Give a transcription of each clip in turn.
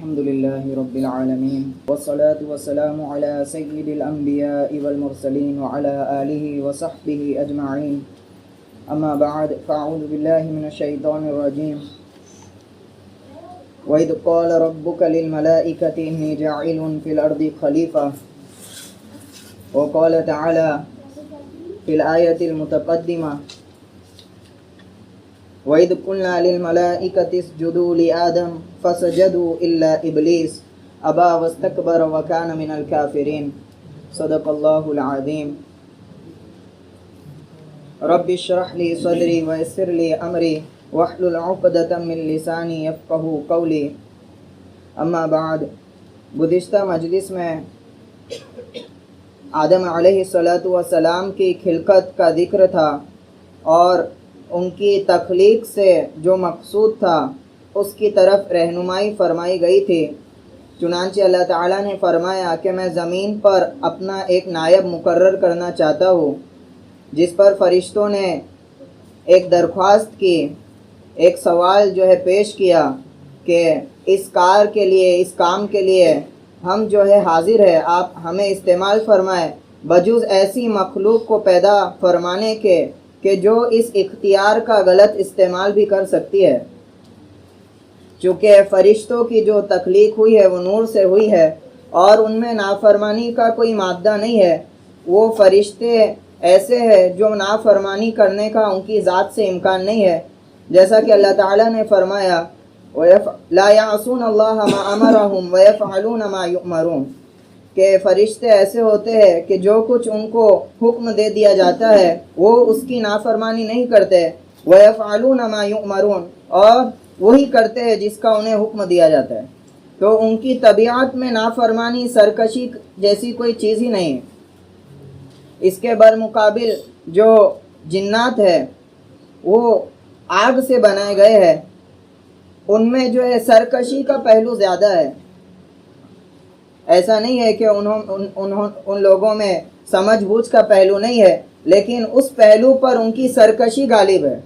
الحمد لله رب العالمين والصلاة والسلام على سيد الأنبياء والمرسلين وعلى آله وصحبه أجمعين أما بعد فأعوذ بالله من الشيطان الرجيم وإذ قال ربك للملائكة إني جاعل في الأرض خليفة وقال تعالى في الآية المتقدمة وَإِذْ قُلْنَا لِلْمَلَائِكَةِ اسْجُدُوا لِآدَمَ فَسَجَدُوا إِلَّا إِبْلِيسَ أَبَى وَاسْتَكْبَرَ وَكَانَ مِنَ الْكَافِرِينَ صدق اللہ العظیم۔ رب اشرح لي صدری ويسر لي امری واحلل عقدۃ من لسانی یفقہوا قولی۔ اما بعد، گزشتہ مجلس میں آدم علیہ السلام کی خلقت کا ذکر تھا اور ان کی تخلیق سے جو مقصود تھا اس کی طرف رہنمائی فرمائی گئی تھی۔ چنانچہ اللہ تعالیٰ نے فرمایا کہ میں زمین پر اپنا ایک نائب مقرر کرنا چاہتا ہوں، جس پر فرشتوں نے ایک درخواست کی، ایک سوال جو ہے پیش کیا کہ اس کام کے لیے ہم جو ہے حاضر ہے، آپ ہمیں استعمال فرمائیں بجز ایسی مخلوق کو پیدا فرمانے کے کہ جو اس اختیار کا غلط استعمال بھی کر سکتی ہے۔ چونکہ فرشتوں کی جو تخلیق ہوئی ہے وہ نور سے ہوئی ہے اور ان میں نافرمانی کا کوئی مادہ نہیں ہے۔ وہ فرشتے ایسے ہیں جو نافرمانی کرنے کا ان کی ذات سے امکان نہیں ہے، جیسا کہ اللہ تعالیٰ نے فرمایا لا يعصون اللہ ما امرهم ويفعلون ما يؤمرون، کہ فرشتے ایسے ہوتے ہیں کہ جو کچھ ان کو حکم دے دیا جاتا ہے وہ اس کی نافرمانی نہیں کرتے، وَيَفْعَلُونَ مَا يُؤْمَرُونَ، اور وہی کرتے ہیں جس کا انہیں حکم دیا جاتا ہے۔ تو ان کی طبیعت میں نافرمانی، سرکشی جیسی کوئی چیز ہی نہیں ہے۔ اس کے برمقابل جو جنات ہے وہ آگ سے بنائے گئے ہیں، ان میں جو ہے سرکشی کا پہلو زیادہ ہے۔ ایسا نہیں ہے کہ ان لوگوں میں سمجھ بوجھ کا پہلو نہیں ہے، لیکن اس پہلو پر ان کی سرکشی غالب ہے۔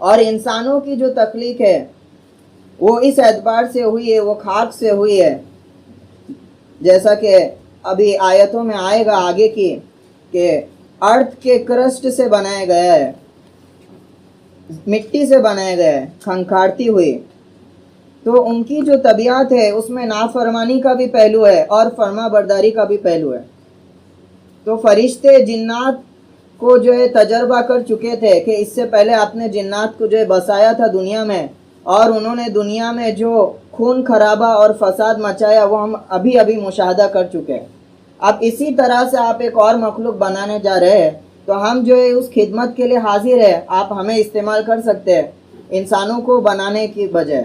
اور انسانوں کی جو تخلیق ہے وہ اس اعتبار سے ہوئی ہے، وہ خاک سے ہوئی ہے، جیسا کہ ابھی آیتوں میں آئے گا آگے کی کہ ارتھ کے کرسٹ سے بنایا گیا ہے، مٹی سے بنایا گیا ہے کھنکھارتی ہوئی۔ تو ان کی جو طبیعت ہے اس میں نافرمانی کا بھی پہلو ہے اور فرما برداری کا بھی پہلو ہے۔ تو فرشتے جنات کو جو ہے تجربہ کر چکے تھے کہ اس سے پہلے آپ نے جنات کو جو ہے بسایا تھا دنیا میں، اور انہوں نے دنیا میں جو خون خرابہ اور فساد مچایا وہ ہم ابھی مشاہدہ کر چکے ہیں۔ اب اسی طرح سے آپ ایک اور مخلوق بنانے جا رہے ہیں، تو ہم جو ہے اس خدمت کے لیے حاضر ہے، آپ ہمیں استعمال کر سکتے ہیں انسانوں کو بنانے کی بجائے۔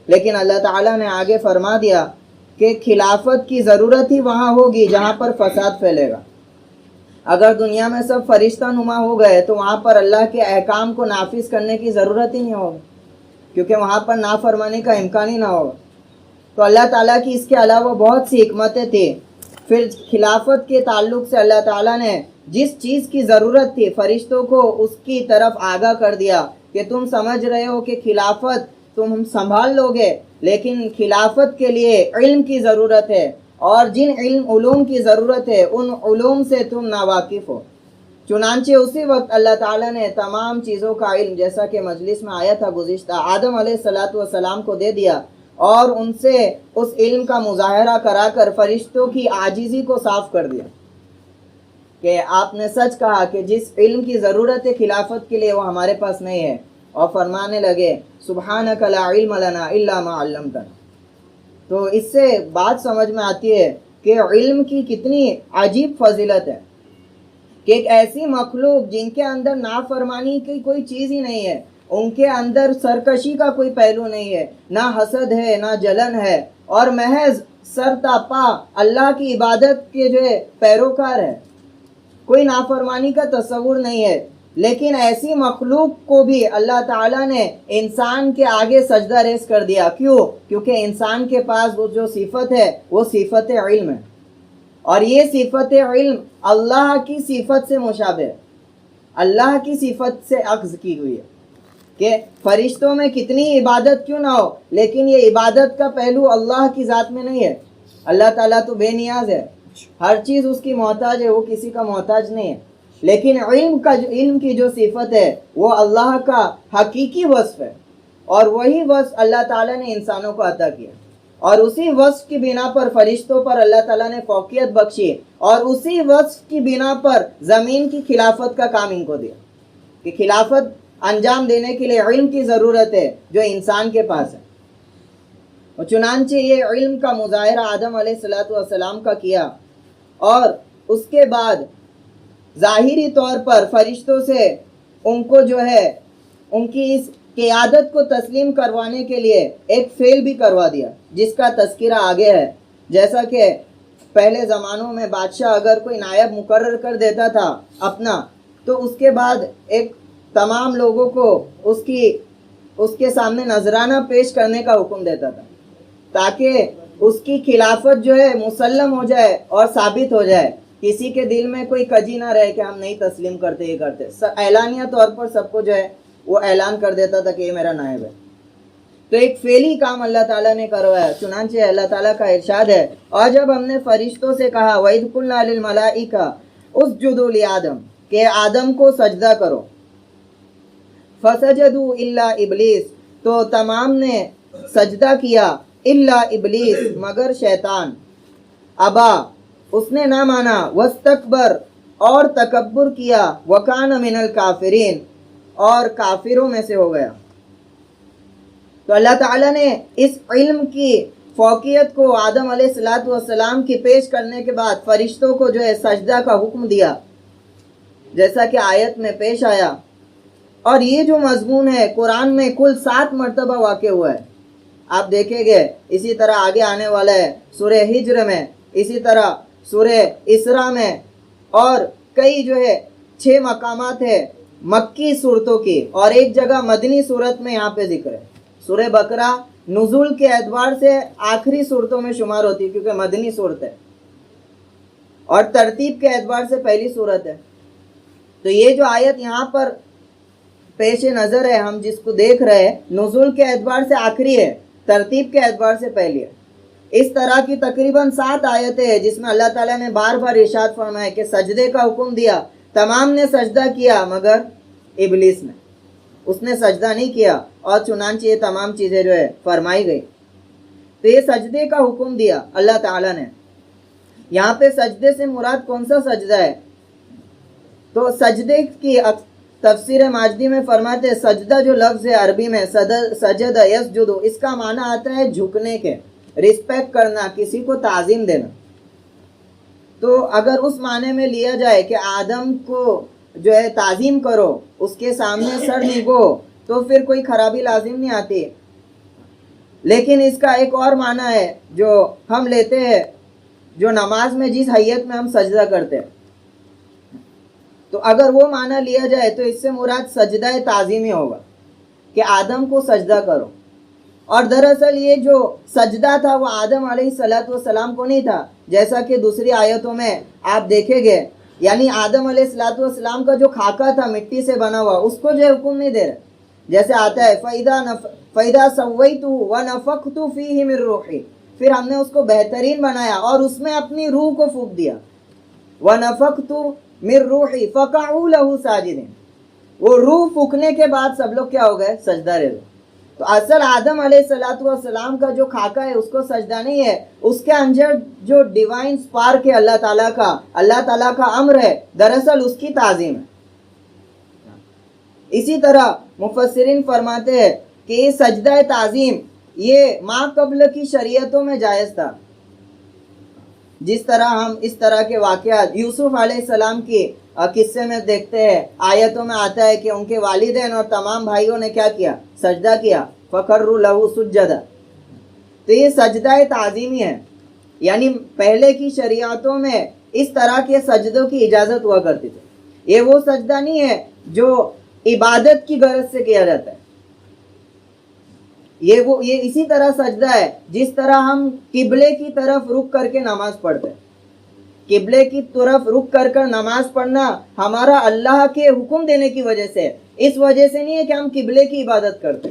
لیکن اللہ تعالیٰ نے آگے فرما دیا کہ خلافت کی ضرورت ہی وہاں ہوگی جہاں پر فساد پھیلے گا۔ اگر دنیا میں سب فرشتہ نما ہو گئے تو وہاں پر اللہ کے احکام کو نافذ کرنے کی ضرورت ہی نہیں ہوگی، کیونکہ وہاں پر نافرمانی کا امکان ہی نہ ہوگا۔ تو اللہ تعالیٰ کی اس کے علاوہ بہت سی حکمتیں تھیں۔ پھر خلافت کے تعلق سے اللہ تعالیٰ نے جس چیز کی ضرورت تھی فرشتوں کو اس کی طرف آگاہ کر دیا کہ تم سمجھ رہے ہو کہ خلافت تم سنبھال لو گے، لیکن خلافت کے لیے علم کی ضرورت ہے، اور جن علوم کی ضرورت ہے ان علوم سے تم ناواقف ہو۔ چنانچہ اسی وقت اللہ تعالیٰ نے تمام چیزوں کا علم، جیسا کہ مجلس میں آیا تھا گزشتہ، آدم علیہ السلام کو دے دیا اور ان سے اس علم کا مظاہرہ کرا کر فرشتوں کی عاجزی کو صاف کر دیا کہ آپ نے سچ کہا کہ جس علم کی ضرورت ہے خلافت کے لیے وہ ہمارے پاس نہیں ہے، اور فرمانے لگے سبحانک لا علم لنا الا ما علمتنا۔ تو اس سے بات سمجھ میں آتی ہے کہ علم کی کتنی عجیب فضیلت ہے کہ ایک ایسی مخلوق جن کے اندر نافرمانی کی کوئی چیز ہی نہیں ہے، ان کے اندر سرکشی کا کوئی پہلو نہیں ہے، نہ حسد ہے نہ جلن ہے، اور محض سر تا پا اللہ کی عبادت کے جو ہے پیروکار ہے، کوئی نافرمانی کا تصور نہیں ہے۔ لیکن ایسی مخلوق کو بھی اللہ تعالیٰ نے انسان کے آگے سجدہ ریز کر دیا۔ کیوں؟ کیونکہ انسان کے پاس وہ جو صفت ہے وہ صفت علم ہے، اور یہ صفت علم اللہ کی صفت سے مشابہ ہے، اللہ کی صفت سے اخذ کی ہوئی ہے۔ کہ فرشتوں میں کتنی عبادت کیوں نہ ہو، لیکن یہ عبادت کا پہلو اللہ کی ذات میں نہیں ہے. اللہ تعالیٰ تو بے نیاز ہے، ہر چیز اس کی محتاج ہے، وہ کسی کا محتاج نہیں ہے. لیکن علم کی جو صفت ہے وہ اللہ کا حقیقی وصف ہے، اور وہی وصف اللہ تعالیٰ نے انسانوں کو عطا کیا، اور اسی وصف کی بنا پر فرشتوں پر اللہ تعالیٰ نے فوقیت بخشی، اور اسی وصف کی بنا پر زمین کی خلافت کا کام ان کو دیا کہ خلافت انجام دینے کے لیے علم کی ضرورت ہے جو انسان کے پاس ہے. اور چنانچہ یہ علم کا مظاہرہ آدم علیہ السلام کا کیا، اور اس کے بعد ظاہری طور پر فرشتوں سے ان کو جو ہے ان کی اس قیادت کو تسلیم کروانے کے لیے ایک فعل بھی کروا دیا جس کا تذکرہ آگے ہے. جیسا کہ پہلے زمانوں میں بادشاہ اگر کوئی نائب مقرر کر دیتا تھا اپنا، تو اس کے بعد ایک تمام لوگوں کو اس کے سامنے نذرانہ پیش کرنے کا حکم دیتا تھا، تاکہ اس کی خلافت جو ہے مسلم ہو جائے اور ثابت ہو جائے، کسی کے دل میں کوئی کجی نہ رہے کہ ہم نہیں تسلیم کرتے، یہ کرتے. اعلانیہ طور پر سب کو جو ہے وہ اعلان کر دیتا تھا کہ یہ میرا نائب ہے. تو ایک فعلی کام اللہ تعالیٰ نے کروایا. چنانچہ اللہ تعالیٰ کا ارشاد ہے، اور جب ہم نے فرشتوں سے کہا وَإِذْ قُلْنَا لِلْمَلَائِكَةِ اسْجُدُوا لِآدَمَ، کہ آدم کو سجدہ کرو. فَسَجَدُوا إِلَّا إِبْلِيسَ، تو تمام نے سجدہ کیا، الا ابلیس، مگر شیطان. ابا، اس نے نہ مانا. واستکبر، اور تکبر کیا. وکان من الکافرین، اور کافروں میں سے ہو گیا. تو اللہ تعالیٰ نے اس علم کی فوقیت کو آدم علیہ السلام کی پیش کرنے کے بعد فرشتوں کو جو ہے سجدہ کا حکم دیا، جیسا کہ آیت میں پیش آیا. اور یہ جو مضمون ہے قرآن میں کل 7 مرتبہ واقع ہوا ہے، آپ دیکھیں گے. اسی طرح آگے آنے والا ہے سورہ ہجر میں، اسی طرح سورہ اسراء میں، اور کئی جو ہے 6 مقامات ہے مکی صورتوں کی، اور ایک جگہ مدنی صورت میں یہاں پہ ذکر ہے. سورہ بقرہ نزول کے اعتبار سے آخری صورتوں میں شمار ہوتی ہے کیونکہ مدنی صورت ہے، اور ترتیب کے اعتبار سے پہلی صورت ہے. تو یہ جو آیت یہاں پر پیش نظر ہے، ہم جس کو دیکھ رہے ہیں، نزول کے اعتبار سے آخری ہے، ترتیب کے اعتبار سے پہلی ہے. اس طرح کی تقریباً 7 آیتیں ہیں جس میں اللہ تعالیٰ نے بار بار ارشاد فرمایا کہ سجدے کا حکم دیا. تمام نے سجدہ کیا مگر ابلیس نے، اس نے سجدہ نہیں کیا، اور چنانچہ یہ تمام چیزیں جو ہے فرمائی گئی. تو یہ سجدے کا حکم دیا اللہ تعالیٰ نے. یہاں پہ سجدے سے مراد کون سا سجدہ ہے؟ تو سجدے کی تفسیر ماجدی میں فرماتے ہیں سجدہ جو لفظ ہے عربی میں سجد یسجد، اس کا معنی آتا ہے جھکنے کے، رسپیکٹ کرنا، کسی کو تعظیم دینا. تو اگر اس معنی میں لیا جائے کہ آدم کو جو ہے تعظیم کرو، اس کے سامنے سر نگو، تو پھر کوئی خرابی لازم نہیں آتی. لیکن اس کا ایک اور معنی ہے جو ہم لیتے ہیں، جو نماز میں جس حیت میں ہم سجدہ کرتے ہیں، تو اگر وہ معنی لیا جائے تو اس سے مراد سجدہ تعظیمی ہوگا کہ آدم کو سجدہ کرو. اور دراصل یہ جو سجدہ تھا وہ آدم علیہ السلام کو نہیں تھا، جیسا کہ دوسری آیتوں میں آپ دیکھیں گے. یعنی آدم علیہ السلام کا جو خاکہ تھا مٹی سے بنا ہوا، اس کو جو حکم نہیں دے رہے. جیسے آتا ہے فَإِذَا سَوَّيْتُهُ وَنَفَخْتُ فِيهِ مِن رُوحِي، پھر ہم نے اس کو بہترین بنایا اور اس میں اپنی روح کو پھونک دیا. وَنَفَخْتُ مِن رُوحِي فَقَعُوا لَهُ سَاجِدِينَ، وہ روح پھونکنے کے بعد سب لوگ کیا ہو گئے؟ سجدہ رے. تو اصل آدم علیہ السلام کا جو خاکہ ہے اس کو سجدہ نہیں ہے، اس کے اندر جو ڈیوائن سپارک ہے اللہ تعالیٰ کا امر ہے، دراصل اس کی تعظیم ہے. اسی طرح مفسرین فرماتے ہیں کہ یہ سجدہ تعظیم یہ ما قبل کی شریعتوں میں جائز تھا. جس طرح ہم اس طرح کے واقعات یوسف علیہ السلام کی قصے میں دیکھتے ہیں، آیتوں میں آتا ہے کہ ان کے والدین اور تمام بھائیوں نے کیا کیا؟ سجدہ کیا. فَخَرُّوا لَهُ سُجَّدًا. تو یہ سجدہ تعظیمی ہے. یعنی پہلے کی شریعتوں میں اس طرح کے سجدوں کی اجازت ہوا کرتی تھی. یہ وہ سجدہ نہیں ہے جو عبادت کی غرض سے کیا جاتا ہے. یہ اسی طرح سجدہ ہے جس طرح ہم قبلے کی طرف رخ کر کے نماز پڑھتے ہیں. قبلے کی طرف رک کر نماز پڑھنا ہمارا اللہ کے حکم دینے کی وجہ سے، اس وجہ سے نہیں ہے کہ ہم قبلے کی عبادت کرتے.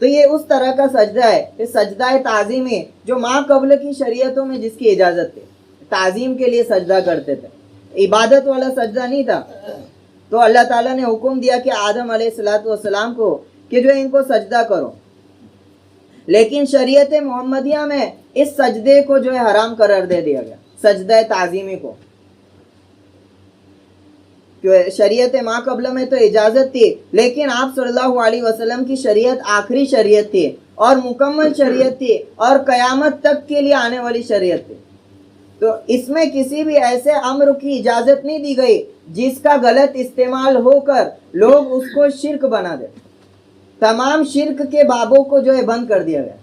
تو یہ اس طرح کا سجدہ ہے، یہ سجدہ تعظیمی جو ماں قبل کی شریعتوں میں جس کی اجازت تھی، تعظیم کے لیے سجدہ کرتے تھے، عبادت والا سجدہ نہیں تھا. تو اللہ تعالیٰ نے حکم دیا کہ آدم علیہ السلام کو کہ جو ان کو سجدہ کرو، لیکن شریعت محمدیہ میں اس سجدے کو جو ہے حرام قرار دے دیا گیا، سجدہ تعظیمی کو. شریعت ماں قبل میں تو اجازت تھی، لیکن آپ صلی اللہ علیہ وسلم کی شریعت آخری شریعت تھی اور مکمل شریعت تھی اور قیامت تک کے لیے آنے والی شریعت تھی. تو اس میں کسی بھی ایسے امر کی اجازت نہیں دی گئی جس کا غلط استعمال ہو کر لوگ اس کو شرک بنا دے. تمام شرک کے بابوں کو جو ہے بند کر دیا گیا.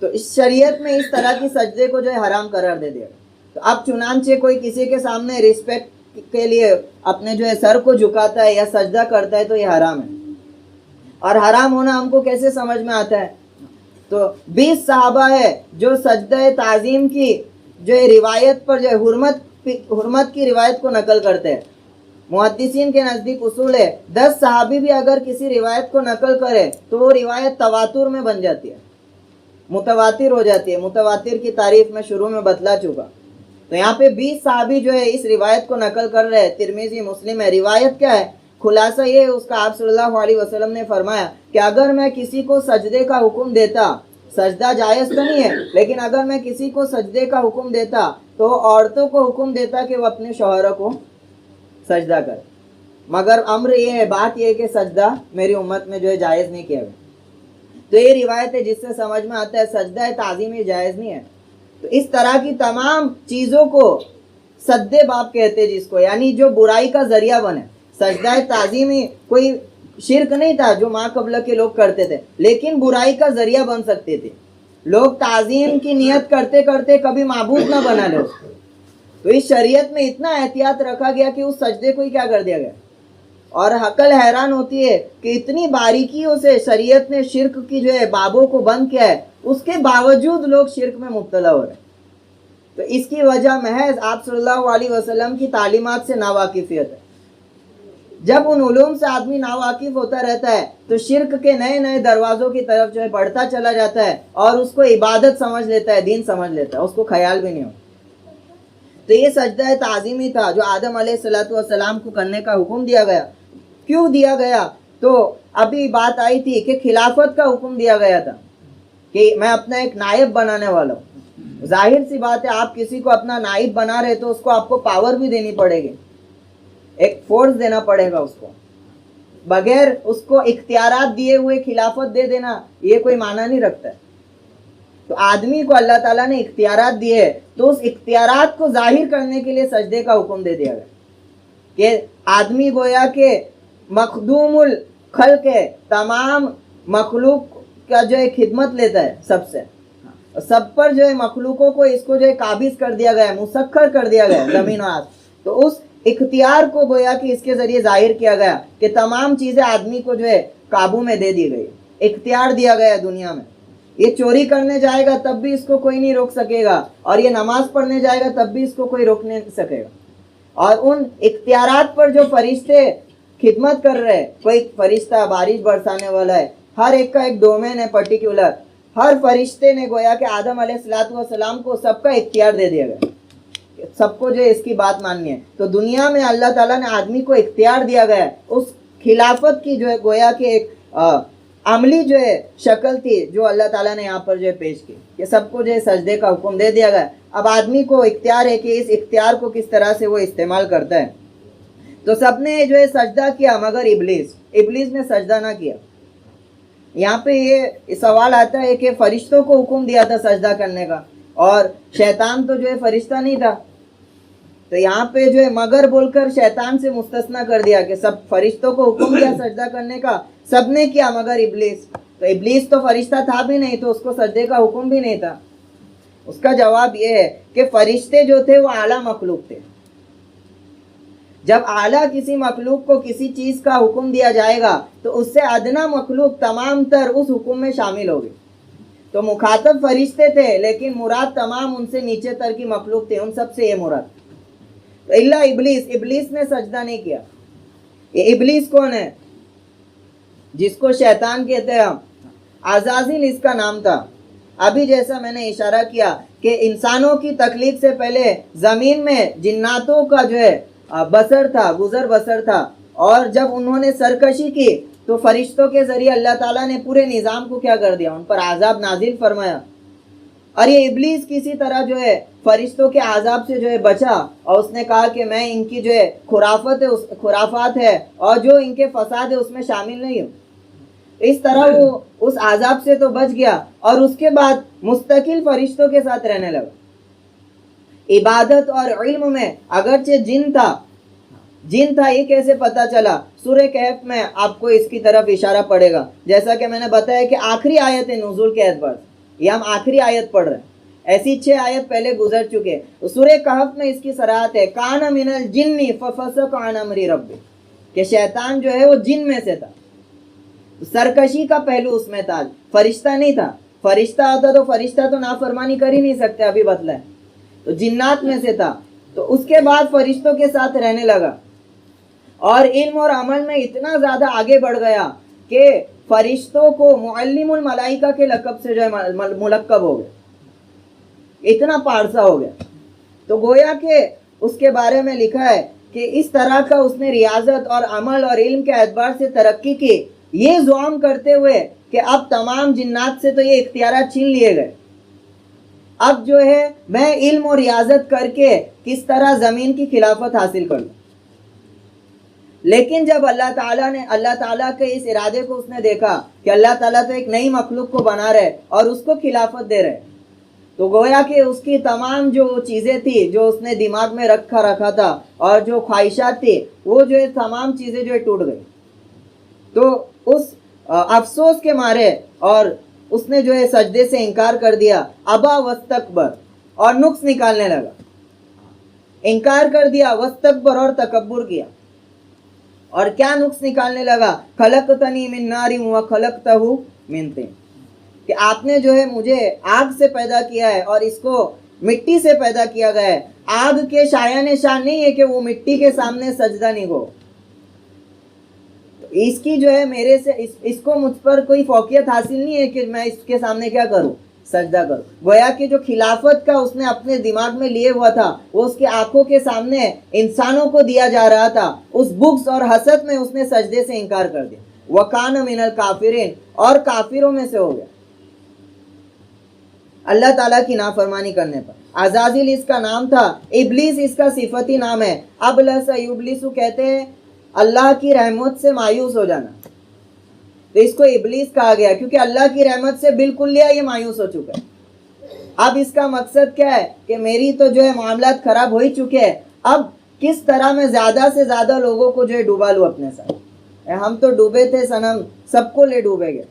تو اس شریعت میں اس طرح کی سجدے کو جو ہے حرام قرار دے دیا گیا. تو اب چنانچہ کوئی کسی کے سامنے رسپیکٹ کے لیے اپنے جو ہے سر کو جھکاتا ہے یا سجدہ کرتا ہے تو یہ حرام ہے. اور حرام ہونا ہم کو کیسے سمجھ میں آتا ہے؟ تو 20 صحابہ ہے جو سجدہ تعظیم کی جو روایت پر جو حرمت کی روایت کو نقل کرتے ہیں. محدثین کے نزدیک اصول ہے 10 صحابی بھی اگر کسی روایت کو نقل کرے تو وہ روایت تواتر میں بن جاتی ہے، متواتر ہو جاتی ہے. متواتر کی تعریف میں شروع میں بتلا چکا. تو یہاں پہ 20 صحابی جو ہے اس روایت کو نقل کر رہے ہیں. ترمذی، مسلم ہے. روایت کیا ہے؟ خلاصہ یہ ہے اس کا، آپ صلی اللہ علیہ وسلم نے فرمایا کہ اگر میں کسی کو سجدے کا حکم دیتا، سجدہ جائز تو نہیں ہے لیکن اگر میں کسی کو سجدے کا حکم دیتا تو عورتوں کو حکم دیتا کہ وہ اپنے شوہروں کو سجدہ کرے، مگر امر یہ ہے، بات یہ ہے کہ سجدہ میری امت میں جو ہے جائز نہیں کیا گیا. تو یہ روایت ہے جس سے سمجھ میں آتا ہے سجدہ تعظیمی جائز نہیں ہے. تو اس طرح کی تمام چیزوں کو سد باب کہتے جس کو، یعنی جو برائی کا ذریعہ بنے. سجدہ تعظیمی کوئی شرک نہیں تھا جو ماں قبل کے لوگ کرتے تھے، لیکن برائی کا ذریعہ بن سکتے تھے. لوگ تعظیم کی نیت کرتے کرتے کبھی معبود نہ بنا لے. تو اس شریعت میں اتنا احتیاط رکھا گیا کہ اس سجدے کو ہی کیا کر دیا گیا. اور عقل حیران ہوتی ہے کہ اتنی باریکیوں سے شریعت نے شرک کی جو ہے بابوں کو بند کیا ہے، اس کے باوجود لوگ شرک میں مبتلا ہو رہے ہیں. تو اس کی وجہ محض آپ صلی اللہ علیہ وسلم کی تعلیمات سے ناواقفیت ہے. جب ان علوم سے آدمی ناواقف ہوتا رہتا ہے تو شرک کے نئے نئے دروازوں کی طرف جو ہے بڑھتا چلا جاتا ہے اور اس کو عبادت سمجھ لیتا ہے، دین سمجھ لیتا ہے، اس کو خیال بھی نہیں ہوتا. تو یہ سجدہ تعظیمی تھا جو آدم علیہ السلام کو کرنے کا حکم دیا گیا. کیوں دیا گیا؟ تو ابھی بات آئی تھی کہ خلافت کا حکم دیا گیا تھا کہ میں اپنا ایک نائب بنانے والا ہوں. ظاہر سی بات ہے آپ کسی کو اپنا نائب بنا رہے تو اس کو آپ کو پاور بھی دینی پڑے گی، ایک فورس دینا پڑے گا اس کو. بغیر اس کو اختیارات دیے ہوئے خلافت دے دینا یہ کوئی معنی نہیں رکھتا ہے. تو آدمی کو اللہ تعالیٰ نے اختیارات دیے تو اس اختیارات کو ظاہر کرنے کے لیے سجدے کا حکم دے دیا گیا کہ آدمی گویا کہ مخدوم الخلق ہے، تمام مخلوق کا جو ہے خدمت لیتا ہے سب سے، سب پر جو ہے مخلوقوں کو اس کو جو ہے قابض کر دیا گیا ہے، مسخر کر دیا گیا ہے زمین و آسمان. تو اس اختیار کو گویا کہ اس کے ذریعے ظاہر کیا گیا کہ تمام چیزیں آدمی کو جو ہے قابو میں دے دی گئی، اختیار دیا گیا ہے دنیا میں. یہ چوری کرنے جائے گا تب بھی اس کو کوئی نہیں روک سکے گا، اور یہ نماز پڑھنے جائے گا تب بھی اس کو کوئی روک نہیں سکے گا. اور ان اختیارات پر جو فرشتے خدمت کر رہے ہیں، کوئی فرشتہ بارش برسانے والا ہے، ہر ایک کا ایک ڈومین ہے پرٹیکولر. ہر فرشتے نے گویا کہ آدم علیہ السلام کو سب کا اختیار دے دیا گیا، سب کو جو ہے اس کی بات ماننی ہے. تو دنیا میں اللہ تعالیٰ نے آدمی کو اختیار دیا گیا ہے. اس خلافت کی جو ہے گویا کہ ایک عملی جو ہے شکل تھی جو اللہ تعالیٰ نے یہاں پر جو ہے پیش کی کہ سب کو جو ہے سجدے کا حکم دے دیا گیا. اب آدمی کو اختیار ہے کہ اس اختیار کو کس طرح سے وہ استعمال کرتا ہے. تو سب نے جو ہے سجدہ کیا مگر ابلیس نے سجدہ نہ کیا. یہاں پہ یہ سوال آتا ہے کہ فرشتوں کو حکم دیا تھا سجدہ کرنے کا اور شیطان تو جو ہے فرشتہ نہیں تھا. تو یہاں پہ جو ہے مگر بول کر شیطان سے مستثنا کر دیا کہ سب فرشتوں کو حکم دیا سجدہ کرنے کا، سب نے کیا مگر ابلیس. تو ابلیس تو فرشتہ تھا بھی نہیں تو اس کو سجدے کا حکم بھی نہیں تھا. اس کا جواب یہ ہے کہ فرشتے جو تھے وہ اعلیٰ مخلوق تھے. جب اعلیٰ کسی مخلوق کو کسی چیز کا حکم دیا جائے گا تو اس سے ادنا مخلوق تمام تر اس حکم میں شامل ہوگی. تو مخاطب فرشتے تھے لیکن مراد تمام ان سے نیچے تر کی مخلوق تھے، ان سب سے یہ مراد. تو الا ابلیس، ابلیس نے سجدہ نہیں کیا. یہ ابلیس کون ہے؟ جس کو شیطان کہتے ہیں ہم. عزازیل اس کا نام تھا. ابھی جیسا میں نے اشارہ کیا کہ انسانوں کی تخلیق سے پہلے زمین میں جناتوں کا جو ہے بسر تھا، گزر بسر تھا، اور جب انہوں نے سرکشی کی تو فرشتوں کے ذریعے اللہ تعالیٰ نے پورے نظام کو کیا کر دیا، ان پر عذاب نازل فرمایا. اور یہ ابلیس کسی طرح جو ہے فرشتوں کے عذاب سے جو ہے بچا، اور اس نے کہا کہ میں ان کی جو ہے خرافات ہے اور جو ان کے فساد ہے اس میں شامل نہیں ہوں. اس طرح وہ اس عذاب سے تو بچ گیا، اور اس کے بعد مستقل فرشتوں کے ساتھ رہنے لگا. عبادت اور علم میں اگرچہ جن تھا یہ کیسے پتا چلا؟ سورہ کہف میں آپ کو اس کی طرف اشارہ پڑے گا. جیسا کہ میں نے بتایا کہ آخری آیت نزول کے اعتبار سے یہ ہم آخری آیت پڑھ رہے ہیں، ایسی 6 آیت پہلے گزر چکے. سورہ کہف میں اس کی صراحت ہے، کان من الجن ففسق عن امر ربہ، کہ شیطان جو ہے وہ جن میں سے تھا. سرکشی کا پہلو اس میں تھا، فرشتہ نہیں تھا. فرشتہ ہوتا تو فرشتہ تو نافرمانی کر ہی نہیں سکتے، ابھی بتلا ہے. تو جنات میں سے تھا. تو اس کے بعد فرشتوں کے ساتھ رہنے لگا، اور علم اور عمل میں اتنا زیادہ آگے بڑھ گیا کہ فرشتوں کو معلم الملائکہ کے لقب سے جو ہے ملقب ہو گیا، اتنا پارسا ہو گیا. تو گویا کہ اس کے بارے میں لکھا ہے کہ اس طرح کا اس نے ریاضت اور عمل اور علم کے اعتبار سے ترقی کی، یہ زعم کرتے ہوئے کہ اب تمام جنات سے تو یہ اختیارات چھین لیے گئے، اب جو ہے میں علم اور ریاضت کر کے کس طرح زمین کی خلافت حاصل کر لوں. لیکن جب اللہ تعالیٰ کے اس ارادے کو اس نے دیکھا کہ اللہ تعالیٰ تو ایک نئی مخلوق کو بنا رہے اور اس کو خلافت دے رہے، تو گویا کہ اس کی تمام جو چیزیں تھی جو اس نے دماغ میں رکھا تھا اور جو خواہشات تھی وہ جو ہے تمام چیزیں جو ہے ٹوٹ گئی. تو اس افسوس کے مارے اور اس نے جو ہے سجدے سے انکار کر دیا، ابا واستکبر، اور نقص نکالنے لگا. انکار کر دیا، واستکبر، اور تکبر کیا. اور کیا نقص نکالنے لگا؟ خلقتنی من نار وخلقتہ من طین، کہ آپ نے جو ہے مجھے آگ سے پیدا کیا ہے اور اس کو مٹی سے پیدا کیا گیا ہے. آگ کے شایان شان نہیں ہے کہ وہ مٹی کے سامنے سجدہ نہیں ہو. اس کی جو ہے میرے سے اس کو مجھ پر کوئی فوقیت حاصل نہیں ہے کہ میں اس کے سامنے کیا کروں، سجدہ کروں. گویا کہ جو خلافت کا اس نے اپنے دماغ میں لیے ہوا تھا وہ اس کی آنکھوں کے سامنے انسانوں کو دیا جا رہا تھا. اس بغض اور حسد میں اس نے سجدے سے انکار کر دیا. وَكَانَ مِنَ الْكَافِرِينَ، اور کافروں میں سے ہو گیا اللہ تعالیٰ کی نافرمانی کرنے پر. عزازیل اس کا نام تھا. ابلیس اس کا صفتی نام ہے. ابلس یبلس کہتے ہیں اللہ کی رحمت سے مایوس ہو جانا، تو اس کو ابلیس کہا گیا کیونکہ اللہ کی رحمت سے بالکل یہ مایوس ہو چکا ہے. اب اس کا مقصد کیا ہے کہ میری تو جو ہے معاملات خراب ہو ہی چکے ہیں، اب کس طرح میں زیادہ سے زیادہ لوگوں کو جو ہے ڈوبا لوں اپنے ساتھ. ہم تو ڈوبے تھے صنم، سب کو لے ڈوبے گئے.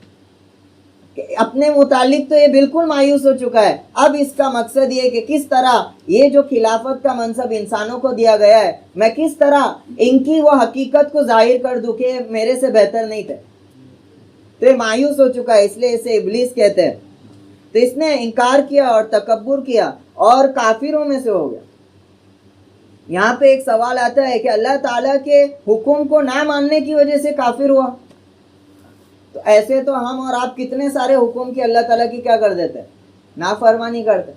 اپنے متعلق تو یہ بالکل مایوس ہو چکا ہے. اب اس کا مقصد یہ کہ کس طرح یہ جو خلافت کا منصب انسانوں کو دیا گیا ہے، میں کس طرح ان کی وہ حقیقت کو ظاہر کر دوں کہ میرے سے بہتر نہیں تھے. تو یہ مایوس ہو چکا ہے، اس لیے اسے ابلیس کہتے ہیں. تو اس نے انکار کیا اور تکبر کیا اور کافروں میں سے ہو گیا. یہاں پہ ایک سوال آتا ہے کہ اللہ تعالیٰ کے حکم کو نہ ماننے کی وجہ سے کافر ہوا. تو ایسے تو ہم اور آپ کتنے سارے حکم کی اللہ تعالیٰ کی کیا کر دیتے ہیں، نافرمانی کرتے.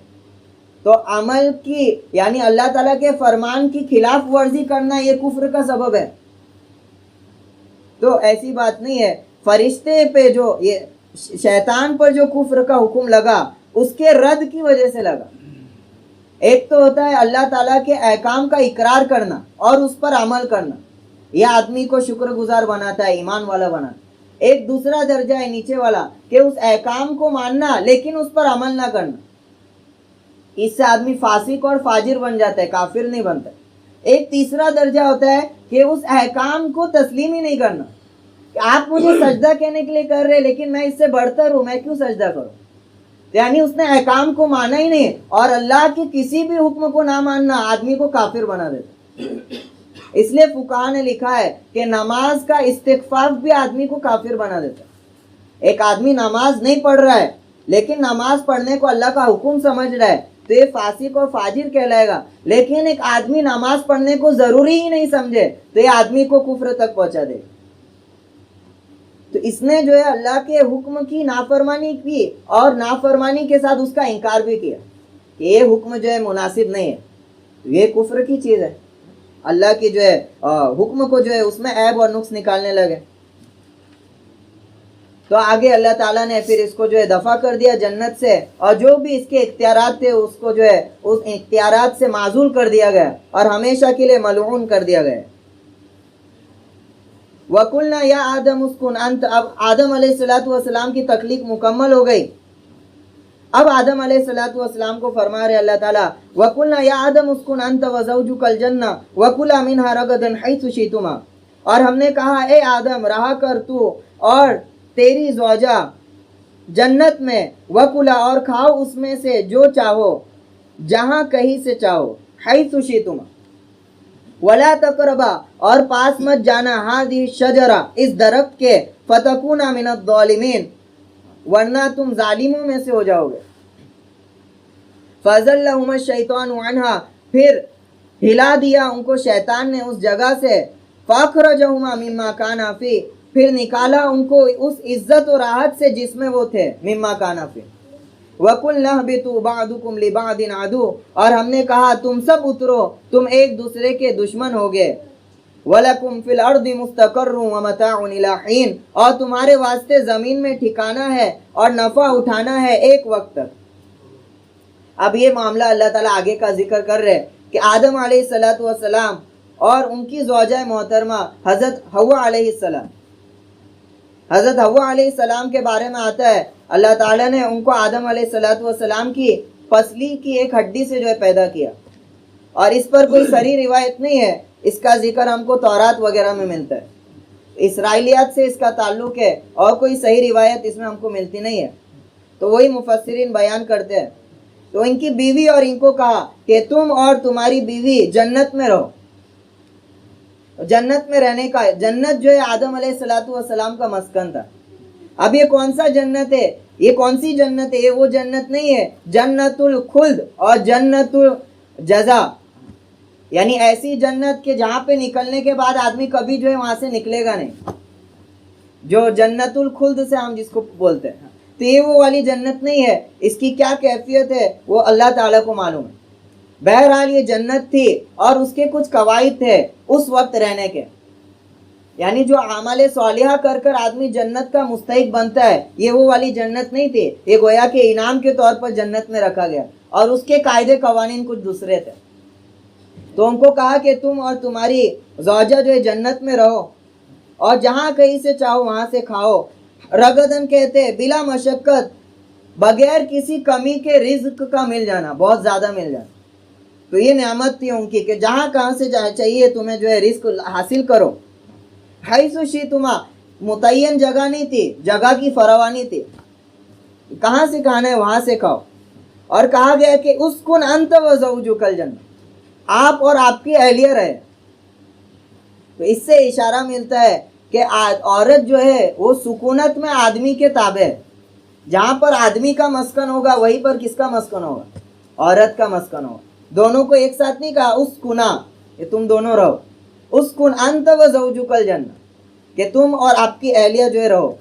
تو عمل کی یعنی اللہ تعالیٰ کے فرمان کی خلاف ورزی کرنا یہ کفر کا سبب ہے. تو ایسی بات نہیں ہے. فرشتے پہ جو یہ شیطان پر جو کفر کا حکم لگا اس کے رد کی وجہ سے لگا. ایک تو ہوتا ہے اللہ تعالیٰ کے احکام کا اقرار کرنا اور اس پر عمل کرنا، یہ آدمی کو شکر گزار بناتا ہے، ایمان والا بناتا ہے. ایک دوسرا درجہ ہے نیچے والا کہ اس احکام کو ماننا لیکن اس پر عمل نہ کرنا. اس سے آدمی فاسق اور فاجر بن جاتا ہے، کافر نہیں بنتا. ایک تیسرا درجہ ہوتا ہے کہ اس احکام کو تسلیم ہی نہیں کرنا، کہ آپ مجھے سجدہ کہنے کے لیے کر رہے لیکن میں اس سے بڑھتر ہوں، میں کیوں سجدہ کروں. یعنی اس نے احکام کو مانا ہی نہیں، اور اللہ کے کسی بھی حکم کو نہ ماننا آدمی کو کافر بنا دیتا. اس لیے فقہا نے لکھا ہے کہ نماز کا استخفاف بھی آدمی کو کافر بنا دیتا. ایک آدمی نماز نہیں پڑھ رہا ہے لیکن نماز پڑھنے کو اللہ کا حکم سمجھ رہا ہے تو یہ فاسق اور فاجر کہلائے گا. لیکن ایک آدمی نماز پڑھنے کو ضروری ہی نہیں سمجھے تو یہ آدمی کو کفر تک پہنچا دے. تو اس نے جو ہے اللہ کے حکم کی نافرمانی کی اور نافرمانی کے ساتھ اس کا انکار بھی کیا کہ یہ حکم جو ہے مناسب نہیں ہے. یہ کفر کی چیز ہے. اللہ کی جو ہے حکم کو جو ہے اس میں عیب اور نقص نکالنے لگے. تو آگے اللہ تعالیٰ نے پھر اس کو جو ہے دفع کر دیا جنت سے، اور جو بھی اس کے اختیارات تھے اس کو جو ہے اس اختیارات سے معزول کر دیا گیا اور ہمیشہ کے لیے ملعون کر دیا گیا. وَقُلْنَا يَا آدَمُ اسْكُنْ أَنْتَ. اب آدم علیہ السلام کی تخلیق مکمل ہو گئی. اب آدم علیہ السلام کو فرما رہے اللہ تعالیٰ وَقُلْنَا يَا آدَمُ اسْكُنْ أَنْتَ وَزَوْجُكَ الْجَنَّةَ وَكُلَا مِنْهَا رَغَدًا حَيْثُ شِئْتُمَا. اور ہم نے کہا اے آدم رہا کر تو اور تیری زوجہ جنت میں، وَكُلَا اور کھاؤ اس میں سے جو چاہو جہاں کہیں سے چاہو، حَيْثُ شِئْتُمَا وَلَا تَقْرَبَا اور پاس مت جانا، هَذِهِ الشَّجَرَةَ اس درخت کے، فَتَكُونَا مِنَ الظَّالِمِينَ ورنہ تم ظالموں میں سے ہو جاؤ گے. فَأَزَلَّهُمَا الشَّيْطَانُ عَنْهَا پھر ہلا دیا ان کو شیطان نے اس جگہ سے، فَأَخْرَجَهُمَا مِمَّا كَانَا فِيهِ پھر نکالا ان کو اس عزت و راحت سے جس میں وہ تھے، مما کانا فی. وَقُلْنَا اهْبِطُوا بَعْضُكُمْ لِبَعْضٍ عَدُوٌّ اور ہم نے کہا تم سب اترو، تم ایک دوسرے کے دشمن ہوگے. وَلَكُمْ فِي الْأَرْضِ مُسْتَقَرٌّ وَمَتَاعٌ إِلَىٰ حِينٍ اور تمہارے واسطے زمین میں ٹھکانا ہے اور نفع اٹھانا ہے ایک وقت تک. اب یہ معاملہ اللہ تعالیٰ آگے کا ذکر کر رہے کہ آدم علیہ السلام اور ان کی زوجہ محترمہ حضرت حوا علیہ السلام. حضرت حوا علیہ السلام کے بارے میں آتا ہے اللہ تعالیٰ نے ان کو آدم علیہ السلام کی پسلی کی ایک ہڈی سے جو ہے پیدا کیا، اور اس پر کوئی صریح روایت نہیں ہے. اس کا ذکر ہم کو تورات وغیرہ میں ملتا ہے، اسرائیلیات سے اس کا تعلق ہے، اور کوئی صحیح روایت اس میں ہم کو ملتی نہیں ہے. تو وہی مفسرین بیان کرتے ہیں. تو ان کی بیوی اور ان کو کہا کہ تم اور تمہاری بیوی جنت میں رہو. جنت میں رہنے کا، جنت جو ہے آدم علیہ السلام کا مسکن تھا. اب یہ کون سا جنت ہے؟ یہ کون سی جنت ہے؟ یہ وہ جنت نہیں ہے جنت الخلد اور جنت الجزا، یعنی ایسی جنت کہ جہاں پہ نکلنے کے بعد آدمی کبھی جو ہے وہاں سے نکلے گا نہیں، جو جنت الخلد سے ہم جس کو بولتے ہیں. تو یہ وہ والی جنت نہیں ہے. اس کی کیا کیفیت ہے وہ اللہ تعالیٰ کو معلوم ہے. بہرحال یہ جنت تھی اور اس کے کچھ قواعد تھے اس وقت رہنے کے، یعنی جو اعمال صالحہ کر کر آدمی جنت کا مستحق بنتا ہے، یہ وہ والی جنت نہیں تھی. یہ گویا کہ انعام کے طور پر جنت میں رکھا گیا، اور اس کے قاعدے قوانین کچھ دوسرے تھے. تو ان کو کہا کہ تم اور تمہاری زوجہ جو ہے جنت میں رہو اور جہاں کہیں سے چاہو وہاں سے کھاؤ. رغدن کہتے ہیں بلا مشقت، بغیر کسی کمی کے رزق کا مل جانا، بہت زیادہ مل جانا. تو یہ نعمت تھی ان کی کہ جہاں کہاں سے چاہیے تمہیں جو ہے رزق حاصل کرو. حیث شئتما متعین جگہ نہیں تھی، جگہ کی فراوانی تھی، کہاں سے کھانا ہے وہاں سے کھاؤ. اور کہا گیا کہ اسکن انت وزوجک الجنہ، آپ اور آپ کی اہلیہ رہے. تو اس سے اشارہ ملتا ہے کہ عورت جو ہے وہ سکونت میں آدمی کے تابع ہے. جہاں پر آدمی کا مسکن ہوگا وہیں پر کس کا مسکن ہوگا؟ عورت کا مسکن ہوگا. دونوں کو ایک ساتھ نہیں کہا اسکنا کہ تم دونوں رہو، اسکن انت وزوجک الجنہ کہ تم اور آپ کی اہلیہ جو ہے رہو.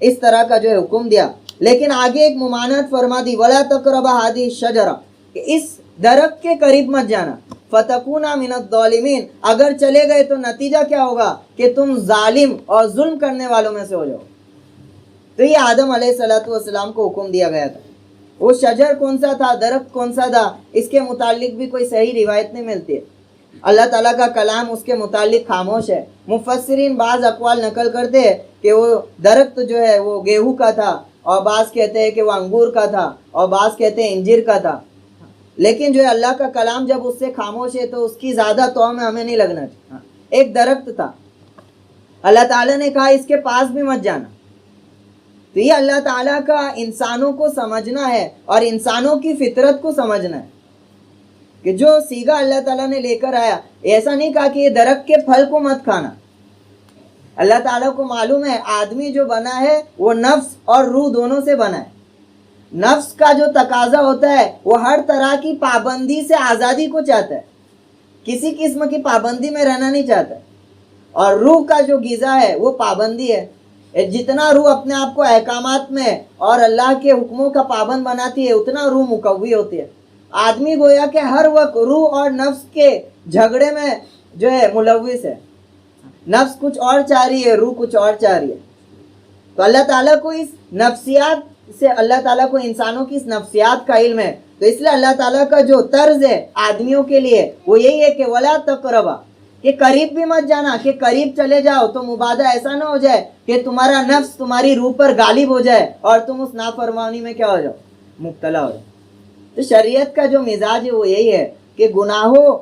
اس طرح کا جو ہے حکم دیا. لیکن آگے ایک ممانعت فرما دی، ولا تقربا هذه الشجرہ کہ اس درخت کے قریب مت جانا، فتکونا من الظالمین اگر چلے گئے تو نتیجہ کیا ہوگا کہ تم ظالم اور ظلم کرنے والوں میں سے ہو جاؤ. تو یہ آدم علیہ السلام کو حکم دیا گیا تھا. وہ شجر کون سا تھا، درخت کون سا تھا، اس کے متعلق بھی کوئی صحیح روایت نہیں ملتی ہے. اللہ تعالیٰ کا کلام اس کے متعلق خاموش ہے. مفسرین بعض اقوال نقل کرتے ہیں کہ وہ درخت جو ہے وہ گیہوں کا تھا، اور بعض کہتے ہیں کہ وہ انگور کا تھا، اور بعض کہتے ہیں انجیر کا تھا. لیکن جو ہے اللہ کا کلام جب اس سے خاموش ہے تو اس کی زیادہ توہم ہمیں نہیں لگنا چاہیے. ایک درخت تھا، اللہ تعالیٰ نے کہا اس کے پاس بھی مت جانا. تو یہ اللہ تعالیٰ کا انسانوں کو سمجھنا ہے اور انسانوں کی فطرت کو سمجھنا ہے کہ جو سیگا اللہ تعالیٰ نے لے کر آیا، ایسا نہیں کہا کہ یہ درخت کے پھل کو مت کھانا. اللہ تعالیٰ کو معلوم ہے آدمی جو بنا ہے وہ نفس اور روح دونوں سے بنا ہے. نفس کا جو تقاضا ہوتا ہے وہ ہر طرح کی پابندی سے آزادی کو چاہتا ہے، کسی قسم کی پابندی میں رہنا نہیں چاہتا ہے۔ اور روح کا جو غذا ہے وہ پابندی ہے۔ جتنا روح اپنے آپ کو احکامات میں اور اللہ کے حکموں کا پابند بناتی ہے اتنا روح مقوی ہوتی ہے۔ آدمی گویا کہ ہر وقت روح اور نفس کے جھگڑے میں جو ہے ملوث ہے، نفس کچھ اور چاہ رہی ہے، روح کچھ اور چاہ رہی ہے۔ تو اللہ تعالیٰ کو اس نفسیات سے، اللہ تعالیٰ کو انسانوں کی اس نفسیات کا علم ہے، تو اس لیے اللہ تعالیٰ کا جو طرز ہے آدمیوں کے لیے وہ یہی ہے کہ ولا تقربا، کہ قریب بھی مت جانا، کہ قریب چلے جاؤ تو مبادہ ایسا نہ ہو جائے کہ تمہارا نفس تمہاری روح پر غالب ہو جائے اور تم اس نافرمانی میں کیا ہو جاؤ، مبتلا ہو جاؤ۔ تو شریعت کا جو مزاج ہے وہ یہی ہے کہ گناہوں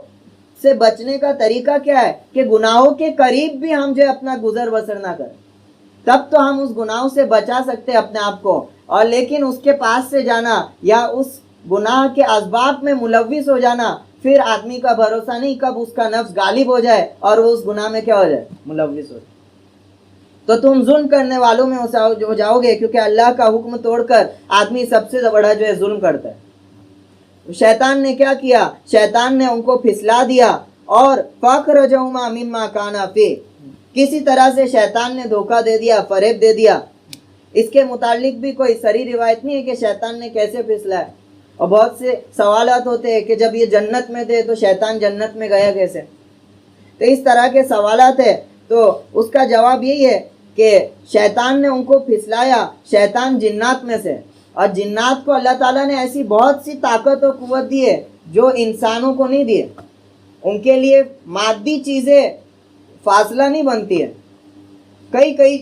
سے بچنے کا طریقہ کیا ہے کہ گناہوں کے قریب بھی ہم جو ہے اپنا گزر بسر نہ کریں، تب تو ہم اس گناہوں سے بچا سکتے ہیں اپنے آپ کو، اور لیکن اس کے پاس سے جانا یا اس گناہ کے اسباب میں ملوث ہو جانا، پھر آدمی کا بھروسہ نہیں کب اس کا نفس غالب ہو جائے اور وہ اس گناہ میں کیا ہو جائے، ملوث ہو جائے۔ تو تم ظلم کرنے والوں میں ہو جاؤ گے، کیونکہ اللہ کا حکم توڑ کر آدمی سب سے بڑا جو ہے ظلم کرتا ہے۔ شیطان نے کیا کیا؟ شیطان نے ان کو پھسلا دیا اور فَأَخْرَجَهُمَا مِمَّا كَانَا فِيهِ، کسی طرح سے شیطان نے دھوکہ دے دیا، فریب دے دیا۔ اس کے متعلق بھی کوئی صریح روایت نہیں ہے کہ شیطان نے کیسے پھسلایا، اور بہت سے سوالات ہوتے ہیں کہ جب یہ جنت میں تھے تو شیطان جنت میں گیا کیسے، تو اس طرح کے سوالات ہیں۔ تو اس کا جواب یہی ہے کہ شیطان نے ان کو پھسلایا، شیطان جنات میں سے، اور جنات کو اللہ تعالیٰ نے ایسی بہت سی طاقت و قوت دی ہے جو انسانوں کو نہیں دی ہے۔ ان کے لیے مادی چیزیں فاصلہ نہیں بنتی ہے، کئی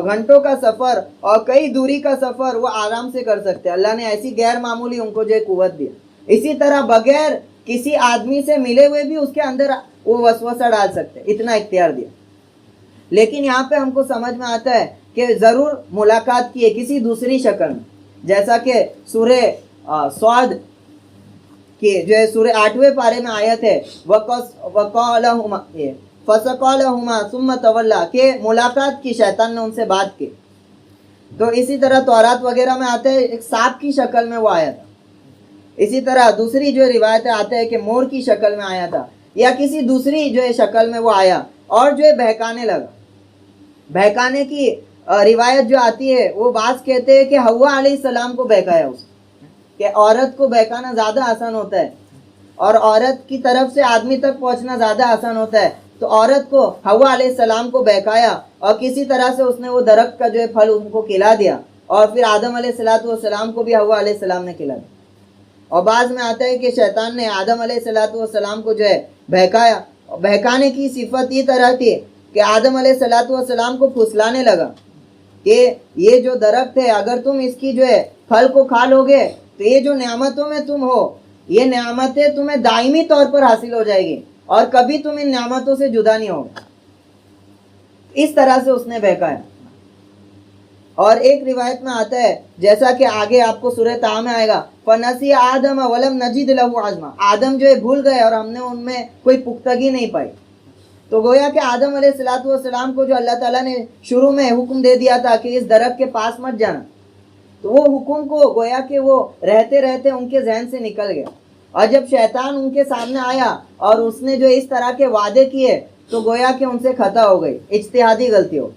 گھنٹوں کا سفر اور کئی دوری کا سفر وہ آرام سے کر سکتے ہیں۔ اللہ نے ایسی غیر معمولی ان کو جو قوت دی۔ اسی طرح بغیر کسی آدمی سے ملے ہوئے بھی اس کے اندر وہ وسوسہ ڈال سکتے، اتنا اختیار دیا۔ لیکن یہاں پہ ہم کو سمجھ میں آتا ہے کہ ضرور ملاقات کی ہے کسی دوسری شکل میں، جیسا کہ سورہ صاد کی جو ہے سورہ 8ویں پارے میں آیت ہے وَقَالَهُمَا فَسَقَالَهُمَا ثُمَّ تَوَلَّا، کہ ملاقات کی، شیطان نے ان سے بات کی۔ تو اسی طرح تورات وغیرہ میں آتا ہے ایک سانپ کی شکل میں وہ آیا تھا، اسی طرح دوسری جو روایتیں آتے ہیں کہ مور کی شکل میں آیا تھا، یا کسی دوسری جو ہے شکل میں وہ آیا اور جو ہے بہکانے لگا۔ بہکانے کی روایت جو آتی ہے وہ بعض کہتے ہیں کہ حوا علیہ السلام کو بہکایا اس، کہ عورت کو بہکانا زیادہ آسان ہوتا ہے اور عورت کی طرف سے آدمی تک پہنچنا زیادہ آسان ہوتا ہے، تو عورت کو حوا علیہ السلام کو بہکایا اور کسی طرح سے اس نے وہ درخت کا جو ہے پھل ان کو کھلا دیا، اور پھر آدم علیہ السلام کو بھی حوا علیہ السلام نے کھلا دیا۔ اور بعض میں آتا ہے کہ شیطان نے آدم علیہ السلام کو جو ہے بہکایا، بہکانے کی صفت یہ طرح تھی کہ آدم علیہ السلام کو پھسلانے لگا کہ یہ جو درخت ہے اگر تم اس کی جو ہے پھل کو کھا لو گے تو یہ جو نعمتوں میں تم ہو، یہ نعمتیں تمہیں دائمی طور پر حاصل ہو جائے گی اور کبھی تم ان نعمتوں سے جدا نہیں ہوگے۔ اس طرح سے اس نے بہکایا۔ اور ایک روایت میں آتا ہے جیسا کہ آگے آپ کو سورہ طٰ میں آئے گا فَنَسِيَ آدَمَ وَلَمْ نَجِدْ لَهُ عَزْمًا، آدم جو ہے بھول گئے اور ہم نے ان میں کوئی پختگی نہیں پائی۔ تو گویا کہ آدم علیہ السلام کو جو اللہ تعالیٰ نے شروع میں حکم دے دیا تھا کہ اس درخت کے پاس مت جانا، تو وہ حکم کو گویا کہ وہ رہتے رہتے ان کے ذہن سے نکل گیا، اور جب شیطان ان کے سامنے آیا اور اس نے جو اس طرح کے وعدے کیے تو گویا کہ ان سے خطا ہو گئی، اجتہادی غلطی ہو۔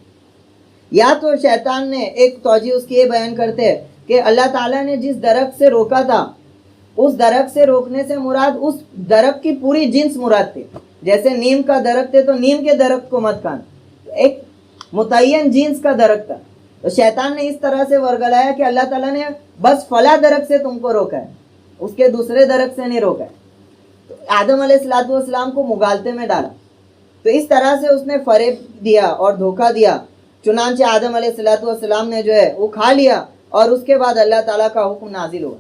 یا تو شیطان نے ایک توجہ اس کی یہ بیان کرتے کہ اللہ تعالیٰ نے جس درخت سے روکا تھا اس درخت سے روکنے سے مراد اس درخت کی پوری جنس مراد تھی، جیسے نیم کا درخت ہے تو نیم کے درخت کو مت کھانا، ایک متعین جنس کا درخت تھا۔ تو شیطان نے اس طرح سے ورگلایا کہ اللہ تعالیٰ نے بس فلاں درخت سے تم کو روکا ہے، اس کے دوسرے درخت سے نہیں روکا ہے۔ تو آدم علیہ السلام کو مغالطے میں ڈالا، تو اس طرح سے اس نے فریب دیا اور دھوکہ دیا، چنانچہ آدم علیہ السلام نے جو ہے وہ کھا لیا، اور اس کے بعد اللہ تعالیٰ کا حکم نازل ہوا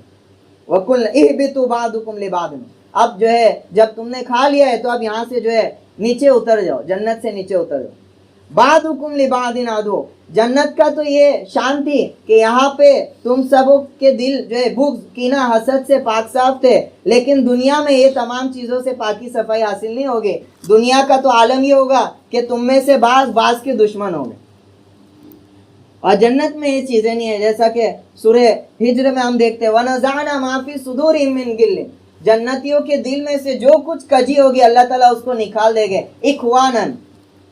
وَقُلْنَا اهْبِطُوا بَعْضُكُمْ لِبَعْضٍ، اب جو ہے جب تم نے کھا لیا ہے تو اب یہاں سے جو ہے نیچے اتر جاؤ، جنت سے نیچے اتر جاؤ۔ بَعْضُكُمْ لِبَعْضٍ عَدُوٌّ، جنت کا تو یہ شان تھی کہ یہاں پہ تم سبوں کے دل جو ہے بغض، کینہ، حسد سے پاک صاف تھے، لیکن دنیا میں یہ تمام چیزوں سے پاکی صفائی حاصل نہیں ہوگی۔ دنیا کا تو عالم یہ ہوگا کہ تم میں سے بعض کے دشمن ہوں گے، اور جنت میں یہ چیزیں نہیں ہیں، جیسا کہ سورہ ہجر میں ہم دیکھتے ہیں وَنَزَعْنَا مَا فِي صُدُورِهِم مِّن غِلٍّ، جنتیوں کے دل میں سے جو کچھ کجی ہوگی اللہ تعالیٰ اس کو نکال دے گے، اخوانن،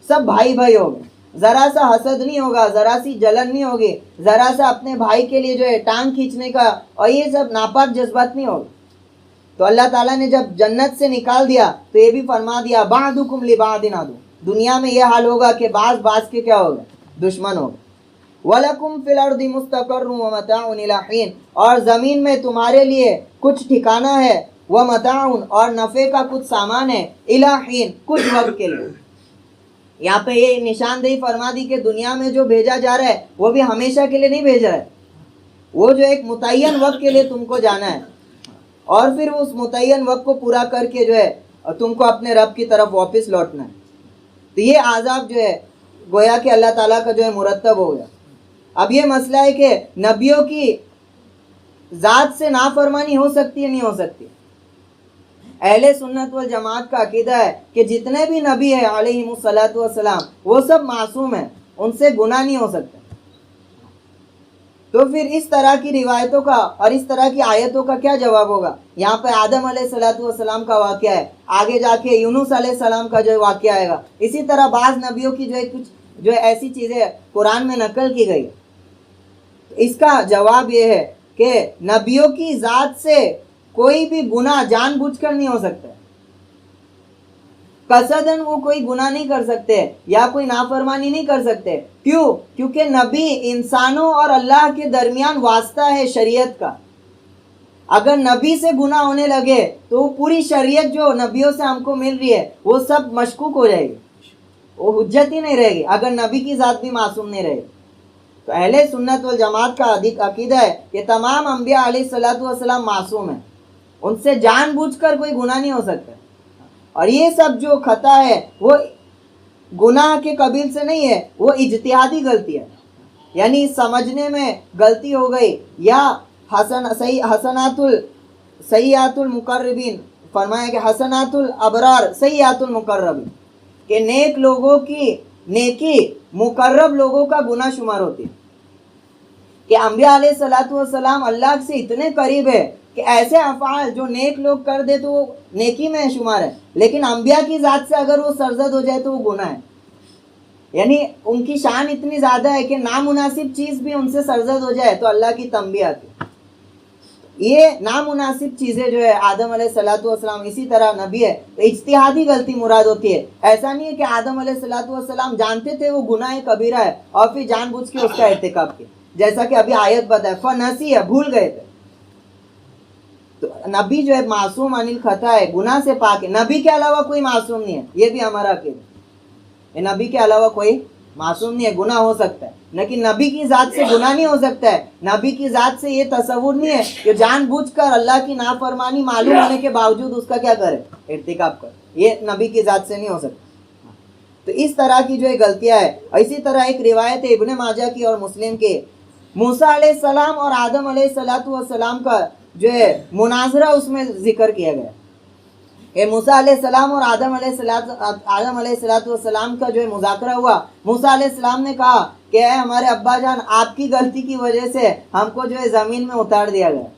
سب بھائی بھائی ہو گئے، ذرا سا حسد نہیں ہوگا، ذرا سی جلن نہیں ہوگی، ذرا سا اپنے بھائی کے لیے جو ہے ٹانگ کھینچنے کا اور یہ سب ناپاک جذبات نہیں ہوگا۔ تو اللہ تعالیٰ نے جب جنت سے نکال دیا تو یہ بھی فرما دیا بعضکم لبعض عدو، دنیا میں یہ حال ہوگا کہ بعض بعض کے کیا ہوگا، دشمن ہوگا۔ وَلَكُمْ فِي الْأَرْضِ مُسْتَقَرٌّ وَمَتَاعٌ إِلَىٰ حِينٍ، اور زمین میں تمہارے لیے کچھ ٹھکانہ ہے، وَمَتَاعٌ، اور نفع کا کچھ سامان ہے، إِلَىٰ حِينٍ، کچھ وقت کے لیے۔ یہاں پہ یہ نشاندہی فرما دی کہ دنیا میں جو بھیجا جا رہا ہے وہ بھی ہمیشہ کے لیے نہیں بھیجا ہے، وہ جو ایک متعین وقت کے لیے تم کو جانا ہے، اور پھر اس متعین وقت کو پورا کر کے جو ہے تم کو اپنے رب کی طرف واپس لوٹنا ہے۔ تو یہ عذاب جو ہے گویا کہ اللہ تعالیٰ کا جو ہے مرتب ہو گیا۔ اب یہ مسئلہ ہے کہ نبیوں کی ذات سے نافرمانی ہو سکتی ہے نہیں ہو سکتی؟ اہل سنت والجماعت کا عقیدہ ہے کہ جتنے بھی نبی ہیں علیہم الصلاۃ والسلام وہ سب معصوم ہیں، ان سے گناہ نہیں ہو سکتا۔ تو پھر اس طرح کی روایتوں کا اور اس طرح کی آیتوں کا کیا جواب ہوگا؟ یہاں پہ آدم علیہ الصلاۃ والسلام کا واقعہ ہے، آگے جا کے یونس علیہ السلام کا جو واقعہ آئے گا، اسی طرح بعض نبیوں کی جو ہے کچھ جو ہے ایسی چیزیں قرآن میں نقل کی گئی۔ اس کا جواب یہ ہے کہ نبیوں کی ذات سے کوئی بھی گناہ جان بوجھ کر نہیں ہو سکتا، قصداً وہ کوئی گناہ نہیں کر سکتے یا کوئی نافرمانی نہیں کر سکتے۔ کیوں؟ کیونکہ نبی انسانوں اور اللہ کے درمیان واسطہ ہے شریعت کا۔ اگر نبی سے گناہ ہونے لگے تو وہ پوری شریعت جو نبیوں سے ہم کو مل رہی ہے وہ سب مشکوک ہو جائے گی، وہ حجت ہی نہیں رہے گی اگر نبی کی ذات بھی معصوم نہیں رہے گی۔ تو اہل سنت والجماعت کا عقیدہ ہے کہ تمام انبیاء علیہ الصلاۃ والسلام معصوم ہیں، ان سے جان بوجھ کر کوئی گناہ نہیں ہو سکتا، اور یہ سب جو خطا ہے وہ گناہ کے قبیل سے نہیں ہے، وہ اجتہادی غلطی ہے، یعنی سمجھنے میں غلطی ہو گئی، یا سیئات المقربین، فرمایا کہ حسنات الابرار سیئات المقربین، کہ نیک لوگوں کی نیکی مقرب لوگوں کا گناہ شمار ہوتی ہے۔ کہ انبیاء علیہ الصلاۃ والسلام اللہ سے اتنے قریب ہے کہ ایسے افعال جو نیک لوگ کر دے تو وہ نیکی میں شمار ہے، لیکن انبیاء کی ذات سے اگر وہ سرزد ہو جائے تو وہ گناہ ہے، یعنی ان کی شان اتنی زیادہ ہے کہ نامناسب چیز بھی ان سے سرزد ہو جائے تو اللہ کی تنبیہ آتی ہے۔ یہ نامناسب چیزیں جو ہے آدم علیہ الصلاۃ والسلام اسی طرح نبی ہے تو اجتہادی غلطی مراد ہوتی ہے۔ ایسا نہیں ہے کہ آدم علیہ الصلاۃ والسلام جانتے تھے وہ گناہ کبیرہ ہے اور پھر جان بوجھ کے اس کا ارتکاب کیا، جیسا کہ ابھی آیت بتائے فنسی ہے، بھول گئے تھے۔ تو نبی جو ہے معصوم عن الخطا ہے، گناہ سے پاک ہے، نبی کے علاوہ کوئی معصوم نہیں ہے، یہ بھی ہمارا عقیدہ ہے، نبی کے علاوہ کوئی معصوم نہیں ہے، گناہ ہو سکتا ہے لیکن نبی کی ذات سے گناہ نہیں ہو سکتا ہے۔ نبی کی ذات سے یہ تصور نہیں ہے کہ جان بوجھ کر اللہ کی نافرمانی معلوم ہونے کے باوجود اس کا کیا کرے، ارتکاب کرے، یہ نبی کی ذات سے نہیں ہو سکتا۔ تو اس طرح کی جو ہے غلطیاں ہے۔ اسی طرح ایک روایت ہے ابن ماجہ کی اور مسلم کی، موسیٰ علیہ السلام اور آدم علیہ الصلاۃ والسلام کا جو ہے مناظرہ اس میں ذکر کیا گیا کہ موسیٰ علیہ السلام اور آدم علیہ الصلاۃ والسلام کا جو ہے مذاکرہ ہوا۔ موسیٰ علیہ السلام نے کہا کہ اے ہمارے ابا جان، آپ کی غلطی کی وجہ سے ہم کو جو ہے زمین میں اتار دیا گیا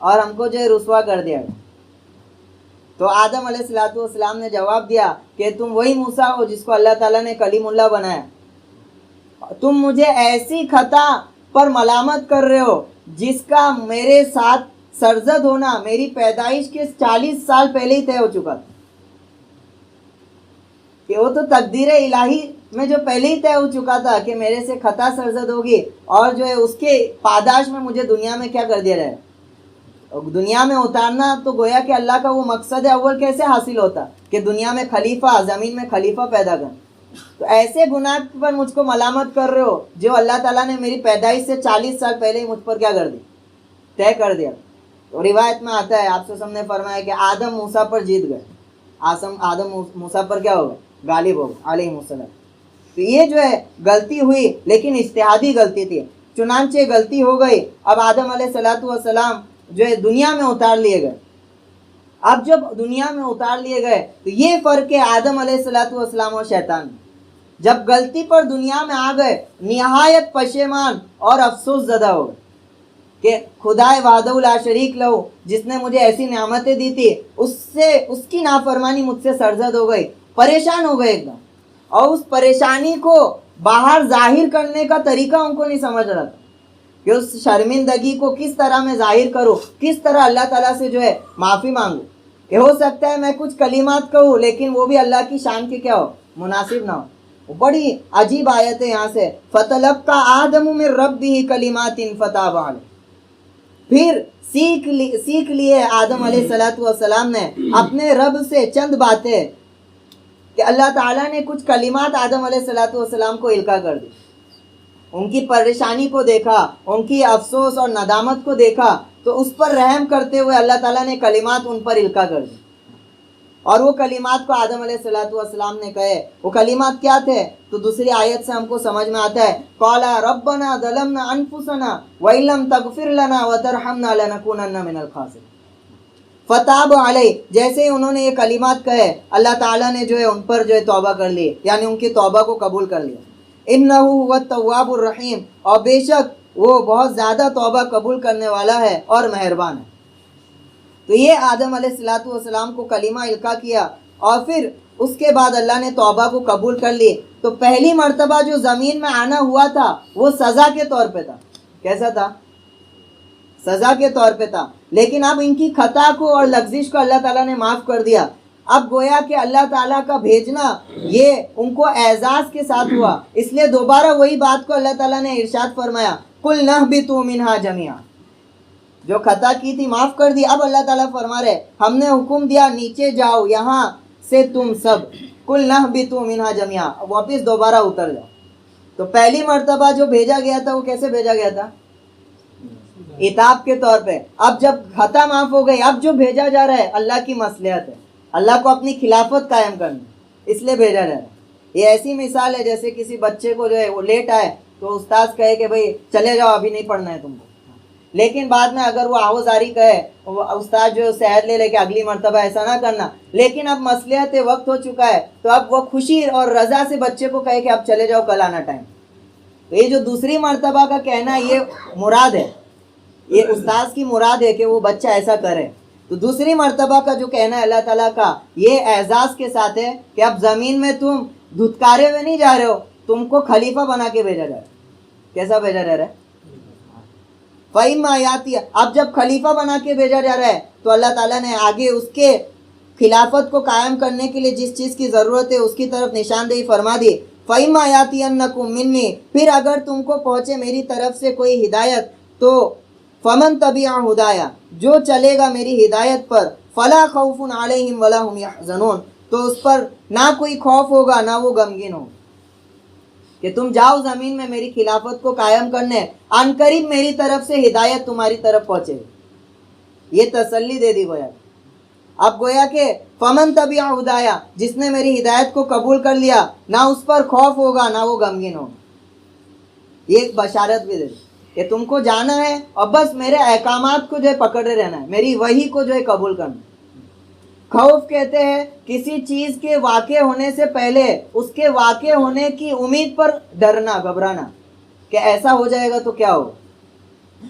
اور ہم کو جو ہے رسوا کر دیا گیا۔ تو آدم علیہ الصلاۃ والسلام نے جواب دیا کہ تم وہی موسیٰ ہو جس کو اللہ تعالیٰ نے کلیم اللہ بنایا، تم مجھے ایسی خطا پر ملامت کر رہے ہو جس کا میرے ساتھ سرزد ہونا میری پیدائش کے 40 سال پہلے ہی طے ہو چکا تھا، کہ وہ تو تقدیر الہی میں جو پہلے ہی طے ہو چکا تھا کہ میرے سے خطا سرزد ہوگی، اور جو ہے اس کے پاداش میں مجھے دنیا میں کیا کر دیا جائے، دنیا میں اتارنا۔ تو گویا کہ اللہ کا وہ مقصد اول کیسے حاصل ہوتا کہ دنیا میں خلیفہ، زمین میں خلیفہ پیدا کر۔ تو ایسے گناہ پر مجھ کو ملامت کر رہے ہو جو اللہ تعالیٰ نے میری پیدائش سے 40 سال پہلے ہی مجھ پر کیا کر دی، طے کر دیا۔ تو روایت میں آتا ہے آپ سے نے فرمایا کہ آدم موسیٰ پر جیت گئے، آدم موسیٰ پر کیا ہو گئے، غالب ہو گئے علیہ السلام۔ تو یہ جو ہے غلطی ہوئی لیکن اجتہادی غلطی تھی، چنانچہ غلطی ہو گئی۔ اب آدم علیہ الصلاۃ والسلام جو ہے دنیا میں اتار لیے گئے۔ اب جب دنیا میں اتار لیے گئے تو یہ فرق ہے آدم علیہ الصلاۃ والسلام اور شیطان میں۔ جب غلطی پر دنیا میں آ گئے نہایت پشیمان اور افسوس زدہ ہو گئے کہ خدائے وحدہ لا شریک لہو جس نے مجھے ایسی نعمتیں دی تھی اس کی نافرمانی مجھ سے سرزد ہو گئی، پریشان ہو گئے ایک دم، اور اس پریشانی کو باہر ظاہر کرنے کا طریقہ ان کو نہیں سمجھ رہا تھا کہ اس شرمندگی کو کس طرح میں ظاہر کروں، کس طرح اللہ تعالیٰ سے جو ہے معافی مانگوں، کہ ہو سکتا ہے میں کچھ کلمات کہوں لیکن وہ بھی اللہ کی شان کے کیا ہو، مناسب نہ ہو۔ بڑی عجیب آیت ہے یہاں سے، فَتَلَقَّى آدَمُ مِن رَبِّهِ كَلِمَاتٍ فَتَابَ عَلَيْهِ، پھر سیکھ لیے آدم علیہ السلام نے اپنے رب سے چند باتیں، کہ اللہ تعالیٰ نے کچھ کلمات آدم علیہ السلام کو القا کر دی، ان کی پریشانی کو دیکھا، ان کی افسوس اور ندامت کو دیکھا، تو اس پر رحم کرتے ہوئے اللہ تعالیٰ نے کلمات ان پر القا کر دی، اور وہ کلمات کو آدم علیہ السلام نے کہے۔ وہ کلمات کیا تھے؟ تو دوسری آیت سے ہم کو سمجھ میں آتا ہے، قال ربنا ظلمنا انفسنا وان لم تغفر لنا وترحمنا لنكونن من الخاسرین، فتاب علیہ، جیسے ہی انہوں نے یہ کلمات کہے اللہ تعالیٰ نے جو ہے ان پر جو ہے توبہ کر لی، یعنی ان کی توبہ کو قبول کر لیا۔ انہ هو التواب الرحیم، اور بے شک وہ بہت زیادہ توبہ قبول کرنے والا ہے اور مہربان ہے۔ تو یہ آدم علیہ السلام کو کلمہ القا کیا، اور پھر اس کے بعد اللہ نے توبہ کو قبول کر لی۔ تو پہلی مرتبہ جو زمین میں آنا ہوا تھا وہ سزا کے طور پہ تھا۔ کیسا تھا؟ سزا کے طور پہ تھا، لیکن اب ان کی خطا کو اور لغزش کو اللہ تعالیٰ نے معاف کر دیا۔ اب گویا کہ اللہ تعالیٰ کا بھیجنا یہ ان کو اعزاز کے ساتھ ہوا، اس لیے دوبارہ وہی بات کو اللہ تعالیٰ نے ارشاد فرمایا، قُلْ نَهْبِطُوا مِنْهَا جَمِيعًا، جو خطا کی تھی معاف کر دی۔ اب اللہ تعالیٰ فرما رہے ہم نے حکم دیا نیچے جاؤ یہاں سے تم سب، قُلْ نَهْبِطُوا مِنْهَا جَمِيعًا، واپس دوبارہ اتر جاؤ۔ تو پہلی مرتبہ جو بھیجا گیا تھا وہ کیسے بھیجا گیا تھا؟ عتاب کے طور پہ۔ اب جب خطا معاف ہو گئی، اب جو بھیجا جا رہا ہے اللہ کی مصلحت ہے، اللہ کو اپنی خلافت قائم کرنا، اس لیے بھیجا جا رہا ہے۔ یہ ایسی مثال ہے جیسے کسی بچے کو جو ہے وہ لیٹ آئے تو استاذ کہے کہ بھئی چلے جاؤ ابھی نہیں پڑھنا ہے تم کو، لیکن بعد میں اگر وہ آوازاری کہے استاد جو صحت لے کہ اگلی مرتبہ ایسا نہ کرنا، لیکن اب مصلحت وقت ہو چکا ہے تو اب وہ خوشی اور رضا سے بچے کو کہے کہ اب چلے جاؤ کل آنا ٹائم۔ تو یہ جو دوسری مرتبہ کا کہنا ہے یہ مراد ہے، یہ استاذ کی مراد ہے کہ وہ بچہ ایسا کرے۔ تو دوسری مرتبہ کا جو کہنا ہے اللہ تعالیٰ کا یہ اعزاز کے ساتھ ہے کہ اب زمین میں تم دھتکارے ہوئے نہیں جا رہے ہو، تم کو خلیفہ بنا کے بھیجا جا رہا ہے۔ کیسا بھیجا جا رہا ہے؟ فَإِمَّا يَأْتِيَ، اب جب خلیفہ بنا کے بھیجا جا رہا ہے تو اللہ تعالیٰ نے آگے اس کے خلافت کو قائم کرنے کے لیے جس چیز کی ضرورت ہے اس کی طرف نشاندہی فرما دی۔ فَإِمَّا يَأْتِيَنَّكُم مِّنِّي، پھر اگر تم کو پہنچے میری طرف سے کوئی ہدایت تو فَمَن تَبِعَ ہُدَایَ، جو چلے گا میری ہدایت پر، فَلَا خَوْفٌ عَلَيْهِمْ وَلَا هُمْ يَحْزَنُونَ، تو اس پر نہ کوئی خوف ہوگا نہ وہ غمگین ہوگا، کہ تم جاؤ زمین میں میری خلافت کو قائم کرنے، ان قریب میری طرف سے ہدایت تمہاری طرف پہنچے گی۔ یہ تسلی دے دی گویا۔ اب گویا کہ فمن تبع ہدایا، جس نے میری ہدایت کو قبول کر لیا نہ اس پر خوف ہوگا نہ وہ غمگین ہوگا۔ یہ ایک بشارت بھی دے دی کہ تم کو جانا ہے اور بس میرے احکامات کو جو ہے پکڑے رہنا ہے، میری وحی کو جو ہے قبول کرنا ہے۔ خوف کہتے ہیں کسی چیز کے واقع ہونے سے پہلے اس کے واقع ہونے کی امید پر ڈرنا، گھبرانا کہ ایسا ہو جائے گا تو کیا ہوگا۔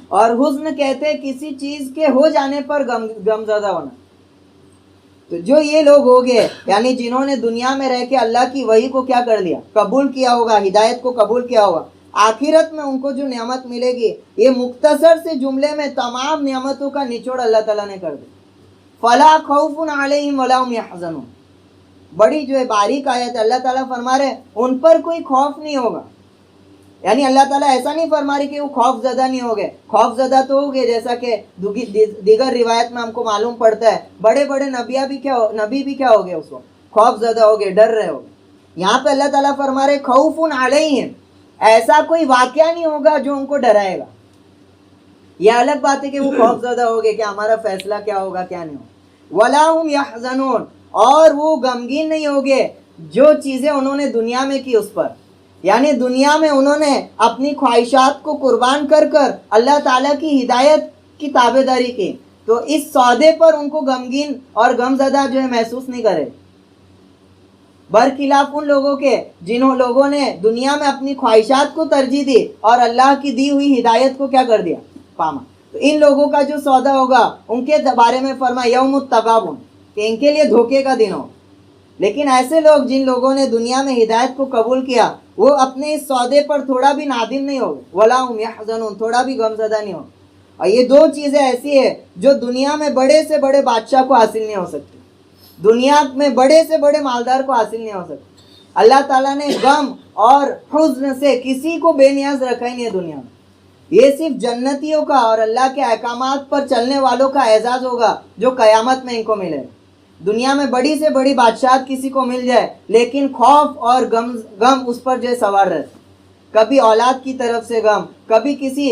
اور حزن کہتے ہیں کسی چیز کے ہو جانے پر غمزدہ ہونا۔ تو جو یہ لوگ ہو گئے یعنی جنہوں نے دنیا میں رہ کے اللہ کی وحی کو کیا کر لیا، قبول کیا ہوگا، ہدایت کو قبول کیا ہوگا، آخرت میں ان کو جو نعمت ملے گی یہ مختصر سے جملے میں تمام نعمتوں کا نچوڑ اللہ تعالیٰ نے کر دیا۔ فَلَا خَوْفٌ عَلَيْهِمْ وَلَا هُمْ يَحْزَنُونَ، بڑی جو ہے باریک آیت ہے، اللہ تعالیٰ فرما رہے ان پر کوئی خوف نہیں ہوگا، یعنی اللہ تعالیٰ ایسا نہیں فرما رہے کہ وہ خوف زدہ نہیں ہوگے، خوف زدہ تو ہوگے، جیسا کہ دیگر روایت میں ہم کو معلوم پڑتا ہے بڑے بڑے نبی بھی کیا ہوگے اس وقت خوف زدہ ہوگے، ڈر رہے ہوگے۔ یہاں پہ اللہ تعالیٰ فرما رہے خوف علیہم، ایسا کوئی واقعہ نہیں ہوگا جو ان کو ڈرائے گا۔ یہ الگ بات ہے کہ وہ خوف زدہ ہوگے کہ ہمارا فیصلہ کیا ہوگا کیا نہیں ہوگا۔ وَلَا هُمْ يَحْزَنُونَ، اور وہ غمگین نہیں ہوگے جو چیزیں انہوں نے دنیا میں کی اس پر، یعنی دنیا میں انہوں نے اپنی خواہشات کو قربان کر کر اللہ تعالیٰ کی ہدایت کی تابع داری کی، تو اس سودے پر ان کو غمگین اور غمزدہ جو ہے محسوس نہیں کرے۔ برخلاف ان لوگوں کے جنہوں لوگوں نے دنیا میں اپنی خواہشات کو ترجیح دی اور اللہ کی دی ہوئی ہدایت کو کیا کر دیا؟ پاما. تو ان لوگوں کا جو سودا ہوگا ان کے بارے میں فرمایا یوم التغابن کہ ان کے لیے دھوکے کا دن ہو. لیکن ایسے لوگ جن لوگوں نے دنیا میں ہدایت کو قبول کیا وہ اپنے اس سودے پر تھوڑا بھی نادم نہیں ہوگے. ولا هم يحزنون، تھوڑا بھی غم زدہ نہیں ہو. اور یہ دو چیزیں ایسی ہیں جو دنیا میں بڑے سے بڑے بادشاہ کو حاصل نہیں ہو سکتی، دنیا میں بڑے سے بڑے مالدار کو حاصل نہیں ہو سکتی. اللہ تعالیٰ نے غم اور حزن سے کسی کو بے نیاز رکھا ہی نہیں ہے دنیا میں. یہ صرف جنتیوں کا اور اللہ کے احکامات پر چلنے والوں کا اعزاز ہوگا جو قیامت میں ان کو ملے. دنیا میں بڑی سے بڑی بادشاہت کسی کو مل جائے لیکن خوف اور غم اس پر جو سوار رہے. کبھی اولاد کی طرف سے غم، کبھی کسی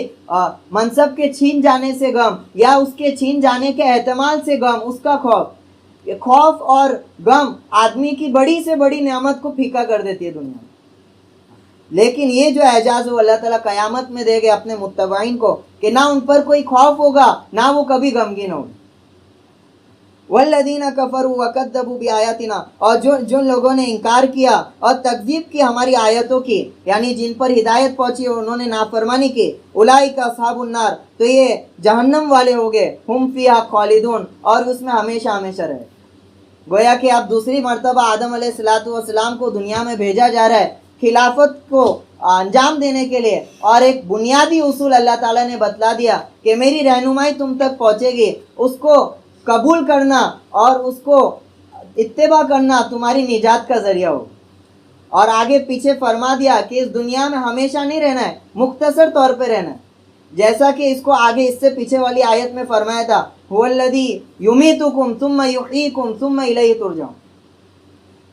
منصب کے چھین جانے سے غم، یا اس کے چھین جانے کے احتمال سے غم، اس کا خوف. یہ خوف اور غم آدمی کی بڑی سے بڑی نعمت کو پھیکا کر دیتی ہے دنیا میں. لیکن یہ جو اعزاز وہ اللہ تعالیٰ قیامت میں دے گے اپنے متبعین کو کہ نہ ان پر کوئی خوف ہوگا نہ وہ کبھی غمگین ہوگا. والذین کفروا وکذبوا بآیاتنا، اور جو لوگوں نے انکار کیا اور تکذیب کی ہماری آیتوں کی، یعنی جن پر ہدایت پہنچی اور انہوں نے نافرمانی کی، اولئک اصحاب النار، تو یہ جہنم والے ہو گئے، ہم فیہا خالدون، اور اس میں ہمیشہ ہمیشہ رہے. گویا کہ اب دوسری مرتبہ آدم علیہ السلام کو دنیا میں بھیجا جا رہا ہے خلافت کو انجام دینے کے لیے، اور ایک بنیادی اصول اللہ تعالیٰ نے بتلا دیا کہ میری رہنمائی تم تک پہنچے گی، اس کو قبول کرنا اور اس کو اتباع کرنا تمہاری نجات کا ذریعہ ہو. اور آگے پیچھے فرما دیا کہ اس دنیا میں ہمیشہ نہیں رہنا ہے، مختصر طور پہ رہنا ہے. جیسا کہ اس کو آگے اس سے پیچھے والی آیت میں فرمایا تھا هو الذی یمیتکم ثم یحییکم ثم الیہ ترجعون،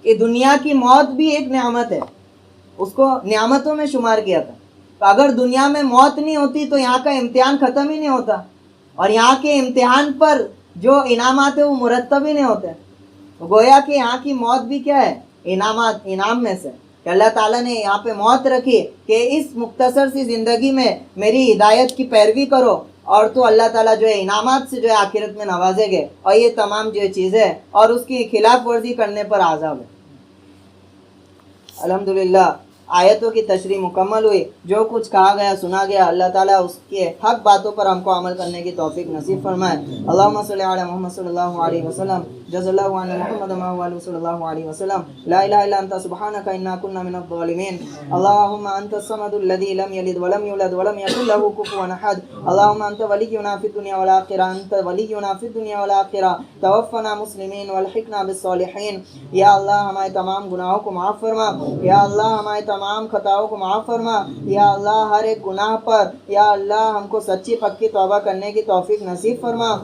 کہ دنیا کی موت بھی ایک نعمت ہے، اس کو نعمتوں میں شمار کیا تھا. تو اگر دنیا میں موت نہیں ہوتی تو یہاں کا امتحان ختم ہی نہیں ہوتا، اور یہاں کے امتحان پر جو انعامات ہیں وہ مرتب ہی نہیں ہوتے. گویا کہ یہاں کی موت بھی کیا ہے؟ انعام میں سے کہ اللہ تعالیٰ نے یہاں پہ موت رکھی کہ اس مختصر سی زندگی میں میری ہدایت کی پیروی کرو، اور تو اللہ تعالیٰ جو ہے انعامات سے جو ہے آخرت میں نوازے گے، اور یہ تمام جو چیزیں اور اس کی خلاف ورزی کرنے پر عذاب ہے. الحمدللہ آیتوں کی تشریح مکمل ہوئی. جو کچھ کہا گیا سنا گیا، اللہ تعالیٰ اس کے حق باتوں پر ہم کو عمل کرنے کی توفیق نصیب فرمائے. اللہم صلی علی محمد صلی اللہ علیہ وسلم، جز اللہ عن محمد صلی اللہ علیہ وسلم. لا الہ الا انت سبحانک انا کنا من الظالمین. اللہم انت الصمد الذی لم یلد ولم یولد ولم یکن له کفوا احد. اللہم انت ولینا فی الدنیا والآخرہ، انت ولینا فی الدنیا والآخرہ، توفنا مسلمین والحقنا بالصالحین. یا اللہ ہمارے تمام گناہوں کو معاف فرما، یا اللہ ہمارے تمام خطاؤں کو معاف فرما. یا اللہ ہر ایک گناہ پر یا اللہ ہم کو سچی پکی توبہ کرنے کی توفیق نصیب فرما.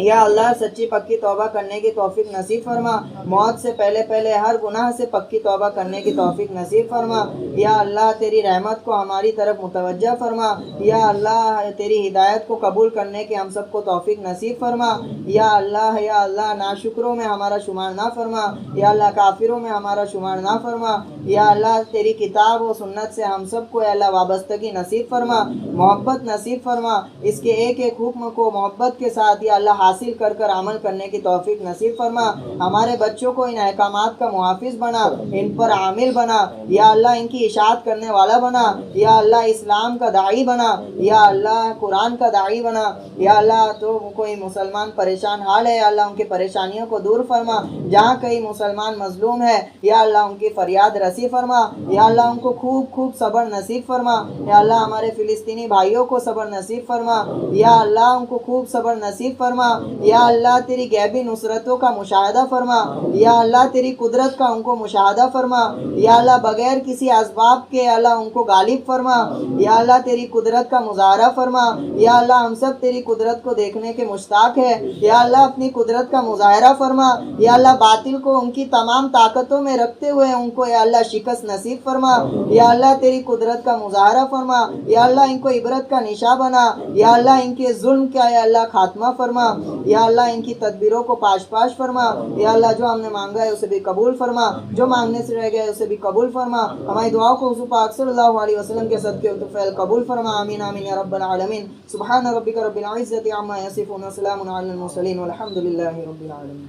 یا اللہ سچی پکی توبہ کرنے کی توفیق نصیب فرما. موت سے پہلے پہلے ہر گناہ سے پکی توبہ کرنے کی توفیق نصیب فرما. یا اللہ تیری رحمت کو ہماری طرف متوجہ فرما. یا اللہ تیری ہدایت کو قبول کرنے کی ہم سب کو توفیق نصیب فرما. یا اللہ ناشکروں میں ہمارا شمار نہ فرما. یا اللہ کافروں میں ہمارا شمار نہ فرما. یا اللہ تیری کتاب و سنت سے ہم سب کو یا اللہ وابستگی نصیب فرما، محبت نصیب فرما. اس کے ایک ایک حکم کو محبت کے ساتھ یا اللہ حاصل کر کر عمل کرنے کی توفیق نصیب فرما. ہمارے بچوں کو ان احکامات کا محافظ بنا، ان پر عامل بنا. یا اللہ ان کی اشاعت کرنے والا بنا. یا اللہ اسلام کا داعی بنا. یا اللہ قرآن کا داعی بنا. یا اللہ تو کوئی مسلمان پریشان حال ہے، یا اللہ ان کی پریشانیوں کو دور فرما. جہاں کئی مسلمان مظلوم ہے یا اللہ ان کی فریاد رسی فرما. یا اللہ ان کو خوب صبر نصیب فرما. یا اللہ ہمارے فلسطینی بھائیوں کو صبر نصیب فرما. یا اللہ ان کو خوب صبر نصیب فرما. یا اللہ تیری غیبی نصرتوں کا مشاہدہ فرما. یا اللہ تیری قدرت کا ان کو مشاہدہ فرما. یا اللہ بغیر کسی اسباب کے اللہ ان کو غالب فرما. یا اللہ تیری قدرت کا مظاہرہ فرما. یا اللہ ہم سب تیری قدرت کو دیکھنے کے مشتاق ہے. یا اللہ اپنی قدرت کا مظاہرہ فرما. یا اللہ باطل کو ان کی تمام طاقتوں میں رکھتے ہوئے ان کو یا اللہ شکست نصیب فرما. یا اللہ تیری قدرت کا مظاہرہ فرما. یا اللہ ان کو عبرت کا نشاں بنا. یا اللہ ان کے ظلم کا یا اللہ خاتمہ فرما. یا اللہ ان کی تدبیروں کو پاش فرما. یا اللہ جو ہم نے مانگا ہے اسے بھی قبول فرما، جو مانگنے سے رہ گیا ہے اسے بھی قبول فرما. ہماری دعاؤں کو حضور پاک صلی اللہ علیہ وسلم کے صدقے و طفیل قبول فرما. آمین آمین یا رب العالمین. سبحان ربک رب العزت عما یصفون وسلام علی المرسلین والحمد للہ رب العالمین.